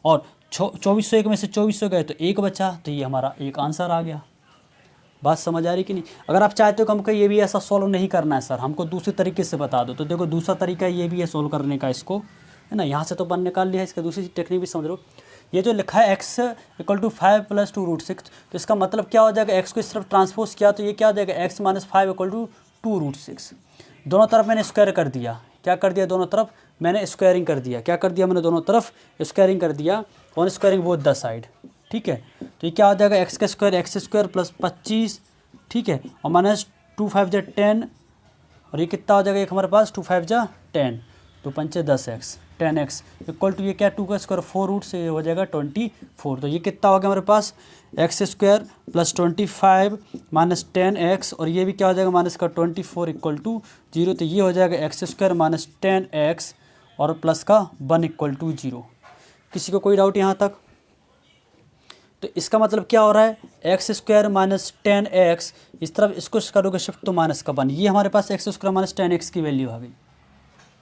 और 2401 में से 2400 गए तो 1 बचा, तो ये हमारा एक आंसर आ गया। बात समझ आ रही कि नहीं। अगर आप चाहते हो कि हमको ये भी ऐसा सॉल्व नहीं करना है सर, हमको दूसरे तरीके से बता दो, तो देखो दूसरा तरीका ये भी है सॉल्व करने का, इसको है ना, यहाँ से तो बन निकाल लिया है, इसका दूसरी टेक्निक भी समझ लो। ये जो लिखा है x = 5 + 2√6, तो इसका मतलब क्या हो जाएगा, x को इस तरफ ट्रांसपोज किया तो ये क्या हो जाएगा x - 5 = 2√6। दोनों तरफ मैंने स्क्वायर कर दिया, क्या कर दिया, दोनों तरफ मैंने स्क्वायरिंग कर दिया, क्या कर दिया मैंने, दोनों तरफ स्क्वायरिंग कर दिया, और स्क्वायरिंग बोथ द साइड। ठीक है, तो ये क्या हो जाएगा x का स्क्वायर x² + 25, ठीक है, और माइनस 2 5 जा 10, और ये कितना हो जाएगा एक हमारे पास 2 5 जा 10, 2 5 10x 10x इक्वल टू ये क्या 2 का स्क्वायर 4 रूट से हो जाएगा 24। तो ये कितना हो गया हमारे पास x² + 25 - 10x, और ये भी क्या हो जाएगा माइनस का 24 = 0। तो ये हो जाएगा x² - 10x, और प्लस का 1 इक्वल टू 0। किसी को कोई डाउट यहाँ तक? तो इसका मतलब क्या हो रहा है, एक्स स्क्वायर माइनस 10x, इस तरफ इसको करोगे शिफ्ट तो माइनस का 1, ये हमारे पास एक्स स्क्वायर माइनस 10x की वैल्यू आ गई,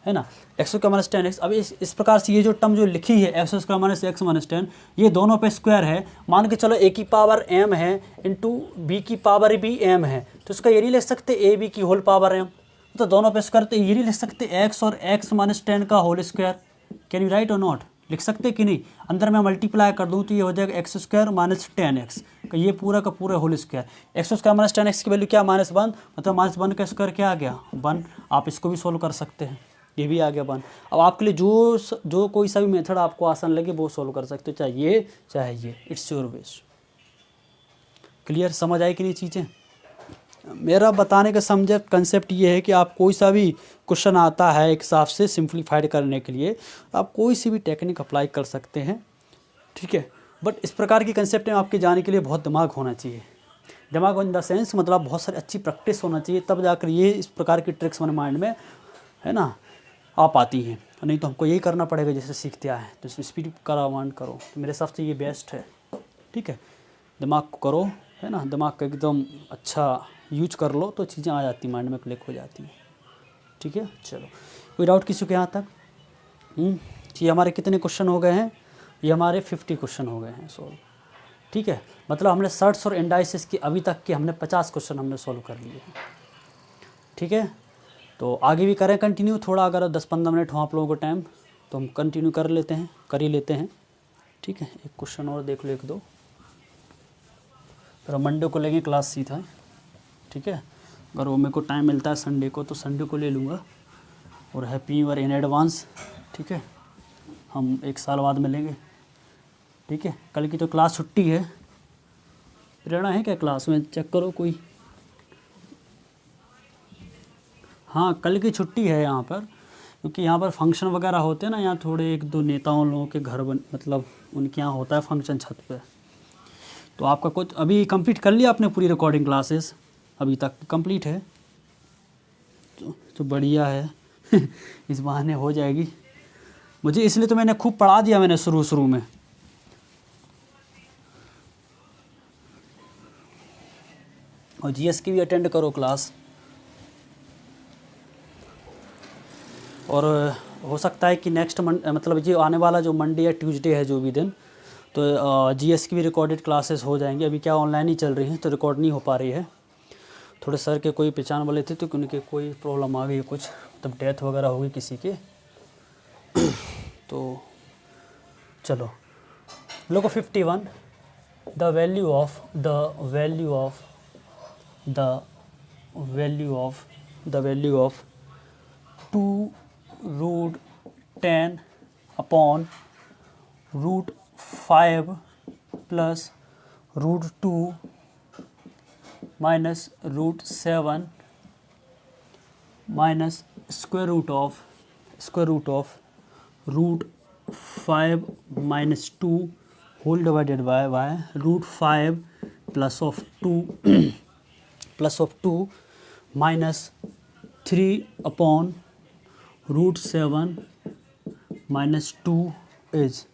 है ना, एक्स स्क्वायर माइनस 10x। अब इस प्रकार से ये जो टर्म जो लिखी है x square minus x minus 10, ये दोनों पे स्क्वायर है, मान के चलो a की पावर m है इंटू b की पावर भी m है, तो इसका ये नहीं लिख सकते a b की होल पावर m, तो दोनों पे स्क्वायर, तो ये नहीं लिख सकते x और x माइनस 10 का whole square, can you write और नॉट, लिख सकते कि नहीं? अंदर मैं मल्टीप्लाई कर दूँ तो ये हो जाएगा एक्स स्क्वायर माइनस 10x का ये पूरा का पूरा whole square, X square minus 10x की वैल्यू क्या, -1, मतलब -1 का स्क्वायर क्या आ गया 1। आप इसको भी सोल्व कर सकते हैं, ये भी आ गया 1। अब आपके लिए जो कोई सा भी मेथड आपको आसान लगे वो सोल्व कर सकते हो, चाहे ये चाहे ये, इट्स योर विश। क्लियर, समझ आई कि नहीं चीज़ें? मेरा बताने का समझे कंसेप्ट ये है कि आप कोई सा भी क्वेश्चन आता है एक हिसाब से सिंप्लीफाइड करने के लिए आप कोई सी भी टेक्निक अप्लाई कर सकते हैं, ठीक है। बट इस प्रकार की कंसेप्ट में आपके जाने के लिए बहुत दिमाग होना चाहिए, दिमाग इन द सेंस मतलब बहुत सारी अच्छी प्रैक्टिस होना चाहिए, तब जाकर ये इस प्रकार की ट्रिक्स हमारे माइंड में, है ना, आ पाती हैं। नहीं तो हमको यही करना पड़ेगा जैसे सीखते आए हैं, तो स्पीड कमांड करो, तो मेरे हिसाब से ये बेस्ट है, ठीक है। दिमाग को करो, है ना, दिमाग का एकदम अच्छा यूज कर लो तो चीज़ें आ जाती माइंड में, क्लिक हो जाती हैं, ठीक है। चलो, कोई डाउट किसी के यहाँ तक? ये हमारे कितने क्वेश्चन हो गए हैं? ये हमारे 50 क्वेश्चन हो गए हैं सोल्व, ठीक है। मतलब हमने सर्ट्स और इंडाइसिस की अभी तक के हमने 50 क्वेश्चन हमने सोल्व कर लिए हैं, ठीक है। तो आगे भी करें कंटिन्यू, थोड़ा अगर 10-15 मिनट हो आप लोगों को टाइम तो हम कंटिन्यू कर ही लेते हैं, ठीक है। एक क्वेश्चन और देख लो, 1-2, फिर मंडे को लेंगे क्लास सीधा, ठीक है। अगर वो मेरे को टाइम मिलता है संडे को तो संडे को ले लूँगा। और happy new year in advance, ठीक है। हम 1 साल बाद मिलेंगे, ठीक है। कल की तो क्लास छुट्टी है, प्रेरणा है क्या क्लास में? चेक करो कोई। हाँ, कल की छुट्टी है यहाँ पर, क्योंकि यहाँ पर फंक्शन वगैरह होते हैं ना, यहाँ थोड़े 1-2 नेताओं लोगों के घर मतलब उनके यहाँ होता है फंक्शन छत पे। तो आपका कुछ अभी कंप्लीट कर लिया आपने पूरी रिकॉर्डिंग क्लासेस? अभी तक कंप्लीट है तो बढ़िया है इस बहाने हो जाएगी। मुझे इसलिए तो मैंने खूब पढ़ा दिया मैंने शुरू में। और जीएस की भी अटेंड करो क्लास। और हो सकता है कि नेक्स्ट मतलब जो आने वाला जो मंडे या ट्यूसडे है जो भी दिन, तो जीएस की भी रिकॉर्डेड क्लासेस हो जाएंगे। अभी क्या ऑनलाइन ही चल रही हैं तो रिकॉर्ड नहीं हो पा रही है। थोड़े सर के कोई पहचान वाले थे तो उनके कोई प्रॉब्लम आ गई, कुछ तब डेथ वगैरह हो गई किसी के तो चलो लोगो 51 the value of 2√10 upon √5 plus √2 minus √7 minus square root of √5 minus 2 whole divided by √5 plus of 2 माइनस 3 अपॉन √7 माइनस 2 इज,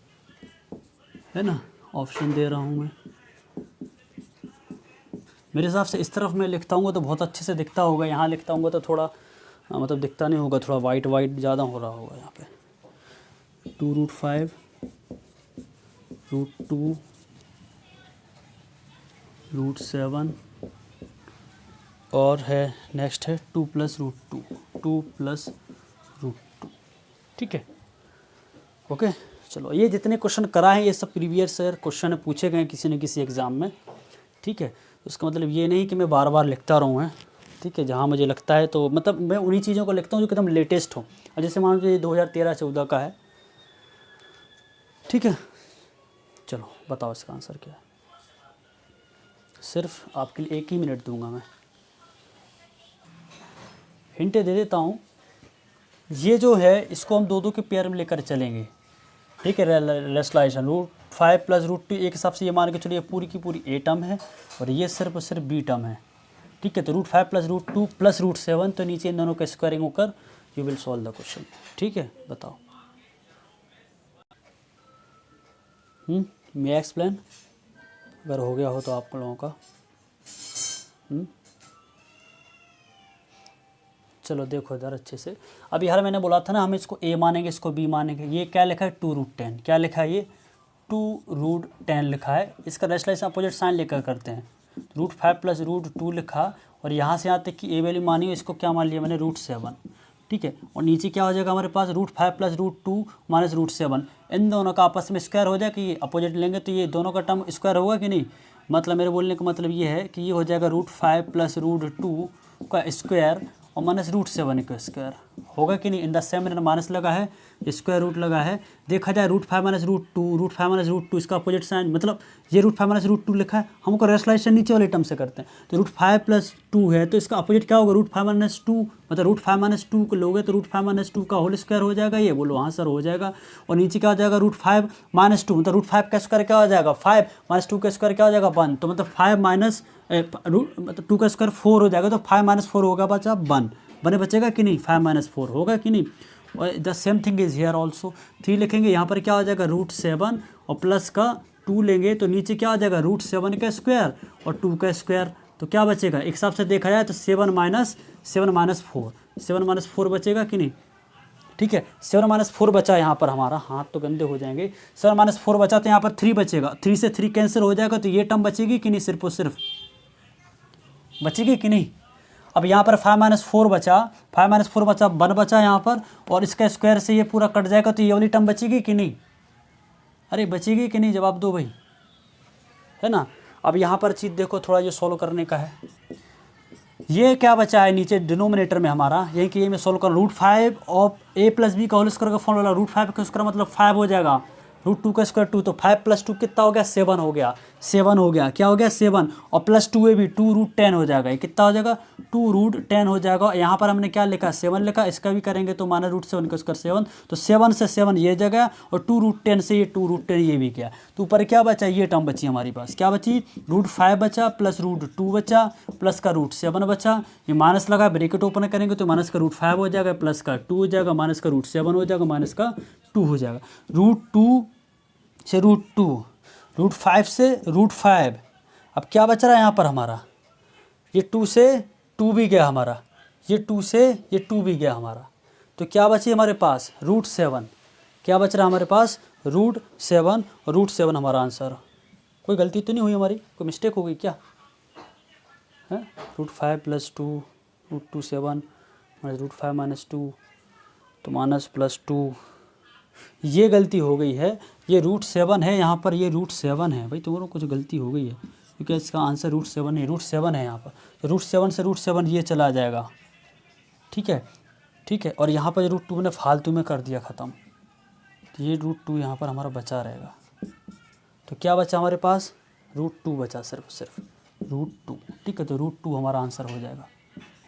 है ना, ऑप्शन दे रहा हूँ मैं। मेरे हिसाब से इस तरफ मैं लिखता हूँ तो बहुत अच्छे से दिखता होगा, यहाँ लिखता हूँ तो थोड़ा मतलब दिखता नहीं होगा, थोड़ा वाइट ज़्यादा हो रहा होगा यहाँ पे। 2√5 √2 √7 और है नेक्स्ट है 2 प्लस √2, ठीक है। ओके, चलो ये जितने क्वेश्चन करा है ये सब प्रीवियस ईयर क्वेश्चन पूछे गए किसी न किसी एग्ज़ाम में, ठीक है। उसका मतलब ये नहीं कि मैं बार बार लिखता रहूँ, है, ठीक है। जहाँ मुझे लगता है तो मतलब मैं उन्हीं चीज़ों को लिखता हूँ जो एकदम लेटेस्ट हो। और जैसे मान लीजिए 2013-14 का है, ठीक है। चलो बताओ इसका आंसर क्या है। सिर्फ आपके लिए 1 ही मिनट दूंगा मैं, हिंट दे देता हूँ। ये जो है इसको हम दो के पेयर में लेकर चलेंगे, ठीक है। रेसलाइजेशन √5 प्लस √2 एक हिसाब से ये मान के चलिए पूरी की पूरी ए टर्म है और ये सिर्फ और सिर्फ बी टर्म है, ठीक है। तो √5 प्लस √2 प्लस √7 तो नीचे इन दोनों का स्क्वायरिंग होकर you will solve the question, ठीक है। बताओ। मे एक्सप्लेन, अगर हो गया हो तो आप लोगों का। चलो देखो इधर अच्छे से। अब यार मैंने बोला था ना हम इसको a मानेंगे, इसको b मानेंगे। ये क्या लिखा है 2√10, क्या लिखा है ये 2√10 लिखा है। इसका रेशनलाइजेशन अपोजिट साइन लेकर करते हैं। √5 + √2 लिखा, और यहाँ से यहाँ तक कि a वैल्यू मानी हो, इसको क्या मान लिया मैंने √7, ठीक है। और नीचे क्या हो जाएगा हमारे पास √5 + √2 - √7। इन दोनों का आपस में स्क्वायर हो जाए कि अपोजिट लेंगे तो ये दोनों का टर्म स्क्वायर होगा कि नहीं। मतलब मेरे बोलने का मतलब ये है कि ये हो जाएगा √5 + √2 का स्क्वायर और -√7 का स्क्वायर होगा कि नहीं। इन द सेम मैंने माइनस लगा है, स्क्वायर रूट लगा है। देखा जाए √5 - √2, √5 - √2 इसका अपोजिट साइन, मतलब ये √5 - √2 लिखा है, हमको रेशनलाइजेशन नीचे वाले टर्म से करते हैं। तो √5 + 2 है तो इसका अपोजिट क्या होगा √5 - 2, मतलब √5 - 2 को लोगे तो √5 - 2 का होल स्क्वायर हो जाएगा। ये बोलो हाँ सर हो जाएगा। और नीचे क्या हो जाएगा √5 - 2, मतलब √5 का स्क्वायर क्या हो जाएगा 5 - 2 का स्क्वायर क्या हो जाएगा 1, तो मतलब 5 माइनस मतलब 2 का स्क्वायर 4 हो जाएगा। तो 5 - 4 होगा बचा 1, बने बचेगा कि नहीं 5 - 4 होगा कि नहीं। और the same thing is here also. 3 लिखेंगे, यहाँ पर क्या हो जाएगा √7 और प्लस का 2 लेंगे तो नीचे क्या हो जाएगा √7 का स्क्वायर और 2 का स्क्वायर। तो क्या बचेगा एक हिसाब से देखा जाए तो 7 - 4 बचेगा कि नहीं, ठीक है। 7 - 4 बचा यहाँ पर हमारा, हाथ तो गंदे हो जाएंगे। 7 - 4 बचा तो यहाँ पर 3 बचेगा, 3 से 3 कैंसिल हो जाएगा तो ये टर्म बचेगी कि नहीं, सिर्फ और सिर्फ बचेगी कि नहीं। अब यहाँ पर 5 - 4 बचा, 5 - 4 बचा 1 बचा यहाँ पर, और इसका स्क्वायर से ये पूरा कट जाएगा तो ये वाली टर्म बचेगी कि नहीं। अरे बचेगी कि नहीं, जवाब दो भाई, है ना। अब यहाँ पर चीज़ देखो, थोड़ा ये सॉल्व करने का है। ये क्या बचा है नीचे डिनोमिनेटर में हमारा, यही कि ये मैं सोल्व कर √5 ऑफ a + b का होल स्क्वायर का फॉर्मूला, √5 का स्क्वायर मतलब 5 हो जाएगा, √2 का स्क्वायर 2, तो 5 + 2 कितना हो गया 7 हो गया, 7 हो गया, क्या हो गया 7, और प्लस 2 भी 2√10 हो जाएगा। ये कितना हो जाएगा 2√10 हो जाएगा। यहाँ पर हमने क्या लिखा 7 लिखा, इसका भी करेंगे तो माना √7 का स्क्वायर 7, तो 7 से 7 ये जगह और 2√10 से ये 2√10 ये भी गया। तो ऊपर क्या बचा, ये टर्म बची हमारी पास, क्या बची √5 बचा प्लस √2 बचा प्लस का √7 बचा। ये माइनस लगा, ब्रैकेट ओपन करेंगे तो माइनस का √5 हो जाएगा, प्लस का 2 हो जाएगा, माइनस का √7 हो जाएगा, माइनस का 2 हो जाएगा। √2 से √2, √5 से √5। अब क्या बच रहा है यहाँ पर हमारा, ये 2 से 2 भी गया हमारा, ये 2 से ये 2 भी गया हमारा। तो क्या बची हमारे पास √7, क्या बच रहा है हमारे पास √7, और √7 हमारा आंसर। कोई गलती तो नहीं हुई हमारी, कोई मिस्टेक हो गई क्या है। √5 + 2 √27 -√5 - 2 तो माइनस +2, ये गलती हो गई है। ये √7 है यहाँ पर, ये √7 है भाई, तुम्हारा कुछ गलती हो गई है क्योंकि इसका आंसर √7 है, √7 है यहाँ पर। तो √7 से √7 ये चला जाएगा, ठीक है, ठीक है। और यहाँ पर √2 ने फालतू में कर दिया ख़त्म, तो ये √2 यहाँ पर हमारा बचा रहेगा। तो क्या बचा हमारे पास √2 बचा, सिर्फ √2, ठीक है। तो √2 हमारा आंसर हो जाएगा,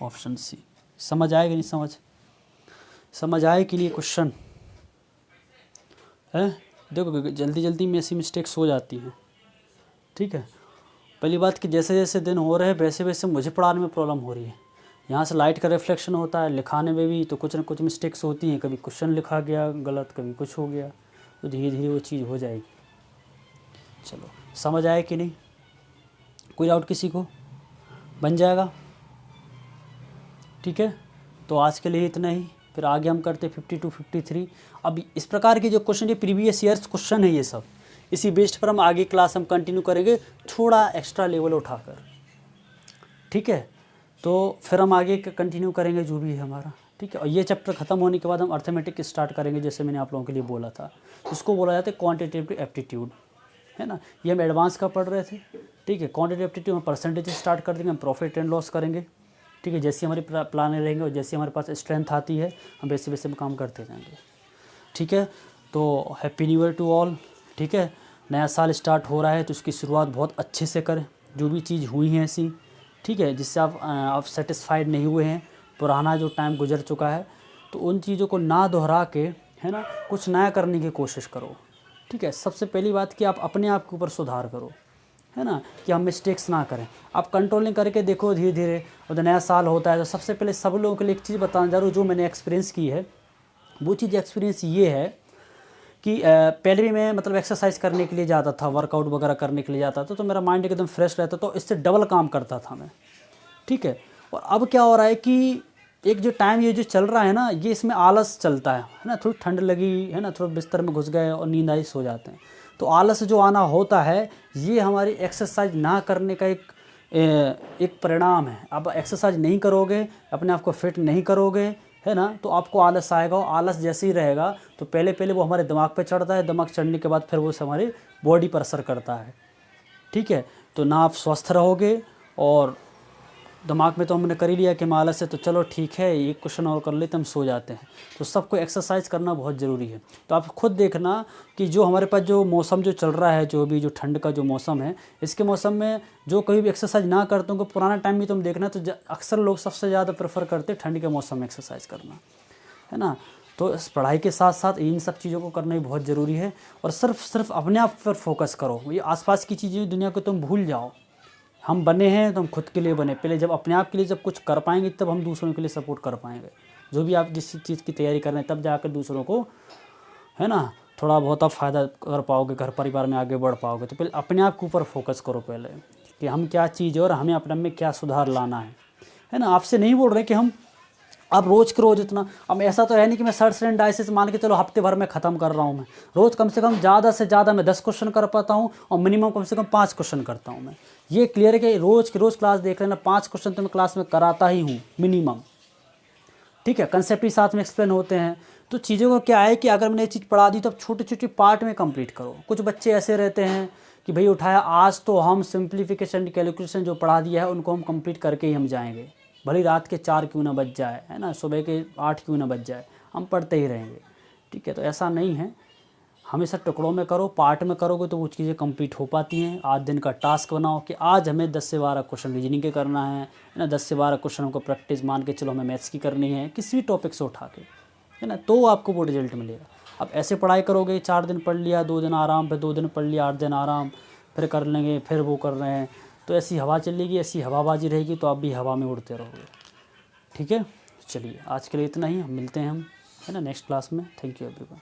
ऑप्शन सी। समझ आएगा नहीं, समझ आए कि नहीं क्वेश्चन है। देखो जल्दी जल्दी में ऐसी मिस्टेक्स हो जाती हैं, ठीक है। पहली बात कि जैसे जैसे दिन हो रहे हैं वैसे वैसे मुझे पढ़ाने में प्रॉब्लम हो रही है। यहाँ से लाइट का रिफ्लेक्शन होता है, लिखाने में भी तो कुछ ना कुछ मिस्टेक्स होती हैं, कभी क्वेश्चन लिखा गया गलत, कभी कुछ हो गया, तो धीरे धीरे वो चीज़ हो जाएगी। चलो समझ आए कि नहीं, कोई डाउट किसी को, बन जाएगा, ठीक है। तो आज के लिए इतना ही, फिर आगे हम करते 52 53। अब इस प्रकार के जो क्वेश्चन, ये प्रीवियस ईयर्स क्वेश्चन है ये सब, इसी बेस्ड पर हम आगे क्लास हम कंटिन्यू करेंगे, थोड़ा एक्स्ट्रा लेवल उठाकर, ठीक है। तो फिर हम आगे कंटिन्यू करेंगे जो भी है हमारा, ठीक है। और ये चैप्टर ख़त्म होने के बाद हम अर्थमेटिक स्टार्ट करेंगे, जैसे मैंने आप लोगों के लिए बोला था। इसको बोला जाता है क्वान्टिटेटिव एप्टीट्यूड, है ना। ये हम एडवांस का पढ़ रहे थे, ठीक है। क्वान्टिटेटिव एप्टीट्यूड हम परसेंटेज स्टार्ट कर देंगे, हम प्रॉफिट एंड लॉस करेंगे, ठीक है। जैसे हमारी प्लान रहेंगे और जैसे हमारे पास स्ट्रेंथ आती है हम वैसे वैसे हम काम करते जाएंगे, ठीक है। तो happy new year to all, ठीक है। नया साल स्टार्ट हो रहा है तो उसकी शुरुआत बहुत अच्छे से करें, जो भी चीज़ हुई है ऐसी, ठीक है, जिससे आप सेटिस्फाइड नहीं हुए हैं, पुराना जो टाइम गुजर चुका है, तो उन चीज़ों को ना दोहरा के, है ना, कुछ नया करने की कोशिश करो, ठीक है। सबसे पहली बात कि आप अपने आप के ऊपर सुधार करो, है ना, कि हम मिस्टेक्स ना करें। आप कंट्रोलिंग करके देखो धीरे धीरे, और जब नया साल होता है तो सबसे पहले सब लोगों के लिए एक चीज़ बताना जरूर, जो मैंने एक्सपीरियंस की है वो चीज़ एक्सपीरियंस ये है कि पहले भी मैं मतलब एक्सरसाइज करने के लिए जाता था, वर्कआउट वगैरह करने के लिए जाता था, तो मेरा माइंड एकदम फ्रेश रहता, तो इससे डबल काम करता था मैं, ठीक है। और अब क्या हो रहा है कि एक जो टाइम ये जो चल रहा है ना, ये इसमें आलस चलता है ना, थोड़ी ठंड लगी है ना, थोड़ा बिस्तर में घुस गए और नींद आई, सो जाते हैं। तो आलस जो आना होता है, ये हमारी एक्सरसाइज ना करने का एक परिणाम है। आप एक्सरसाइज नहीं करोगे, अपने आप को फिट नहीं करोगे, है ना, तो आपको आलस आएगा, और आलस जैसे ही रहेगा तो पहले पहले वो हमारे दिमाग पे चढ़ता है, दिमाग चढ़ने के बाद फिर वो हमारी बॉडी पर असर करता है, ठीक है। तो ना आप स्वस्थ रहोगे, और दिमाग में तो हमने कर ही लिया कि हम आलस है, तो चलो ठीक है ये क्वेश्चन और कर लेते, हम सो जाते हैं। तो सबको एक्सरसाइज करना बहुत ज़रूरी है। तो आप खुद देखना कि जो हमारे पास जो मौसम जो चल रहा है, जो भी जो ठंड का जो मौसम है, इसके मौसम में जो कभी भी एक्सरसाइज ना करते हो, पुराना टाइम में तुम देखना तो अक्सर लोग सबसे ज़्यादा प्रेफर करते ठंड के मौसम में एक्सरसाइज करना, है ना। तो इस पढ़ाई के साथ साथ इन सब चीज़ों को करना ही बहुत ज़रूरी है। और सिर्फ अपने आप पर फोकस करो, ये आसपास की चीज़ें दुनिया को तुम भूल जाओ। हम बने हैं तो हम खुद के लिए बने, पहले जब अपने आप के लिए जब कुछ कर पाएंगे तब हम दूसरों के लिए सपोर्ट कर पाएंगे। जो भी आप जिस चीज़ की तैयारी कर रहे हैं, तब जाकर दूसरों को, है ना, थोड़ा बहुत आप फ़ायदा कर पाओगे, घर परिवार में आगे बढ़ पाओगे। तो पहले अपने आप के ऊपर फोकस करो पहले, कि हम क्या चीज़ है और हमें अपने में क्या सुधार लाना है ना। आपसे नहीं बोल रहे कि हम अब रोज़ के रोज़ इतना, अब ऐसा तो है नहीं कि मैं सर्च एंड डाइसिस मान के चलो हफ्ते भर में ख़त्म कर रहा हूँ। मैं रोज़ कम से कम ज़्यादा से ज़्यादा मैं 10 क्वेश्चन कर पाता हूँ, और मिनिमम कम से कम 5 क्वेश्चन करता हूँ मैं। ये क्लियर है कि रोज़ की रोज़ क्लास देख लेना, 5 क्वेश्चन तो मैं क्लास में कराता ही हूँ मिनिमम, ठीक है। कंसेप्ट भी साथ में एक्सप्लेन होते हैं। तो चीज़ों को क्या है कि अगर मैंने ये चीज़ पढ़ा दी तो अब छोटे छोटे पार्ट में कंप्लीट करो। कुछ बच्चे ऐसे रहते हैं कि भाई उठाया आज तो हम सिंप्लीफिकेशन कैलकुलेशन जो पढ़ा दिया है उनको हम कंप्लीट करके ही हम जाएंगे, भले रात के 4 क्यों ना बज जाए, है ना, सुबह के 8 क्यों ना बज जाए, हम पढ़ते ही रहेंगे, ठीक है। तो ऐसा नहीं है, हमेशा टुकड़ों में करो, पार्ट में करोगे तो वो चीज़ें कंप्लीट हो पाती हैं। आज दिन का टास्क बनाओ कि आज हमें 10 से 12 क्वेश्चन रीजनिंग के करना है ना, 10 से 12 क्वेश्चन हमको प्रैक्टिस मान के चलो हमें मैथ्स की करनी है, किसी भी टॉपिक से उठा के, है ना, तो आपको वो रिजल्ट मिलेगा। अब ऐसे पढ़ाई करोगे, 4 दिन पढ़ लिया, 2 दिन आराम, फिर 2 दिन पढ़ लिया, 8 दिन आराम, फिर कर लेंगे, फिर वो कर रहे हैं, तो ऐसी हवा चलेगी, ऐसी हवाबाजी रहेगी, तो आप भी हवा में उड़ते रहोगे, ठीक है। चलिए आज के लिए इतना ही, मिलते हैं हम, है ना, नेक्स्ट क्लास में। Thank you everyone.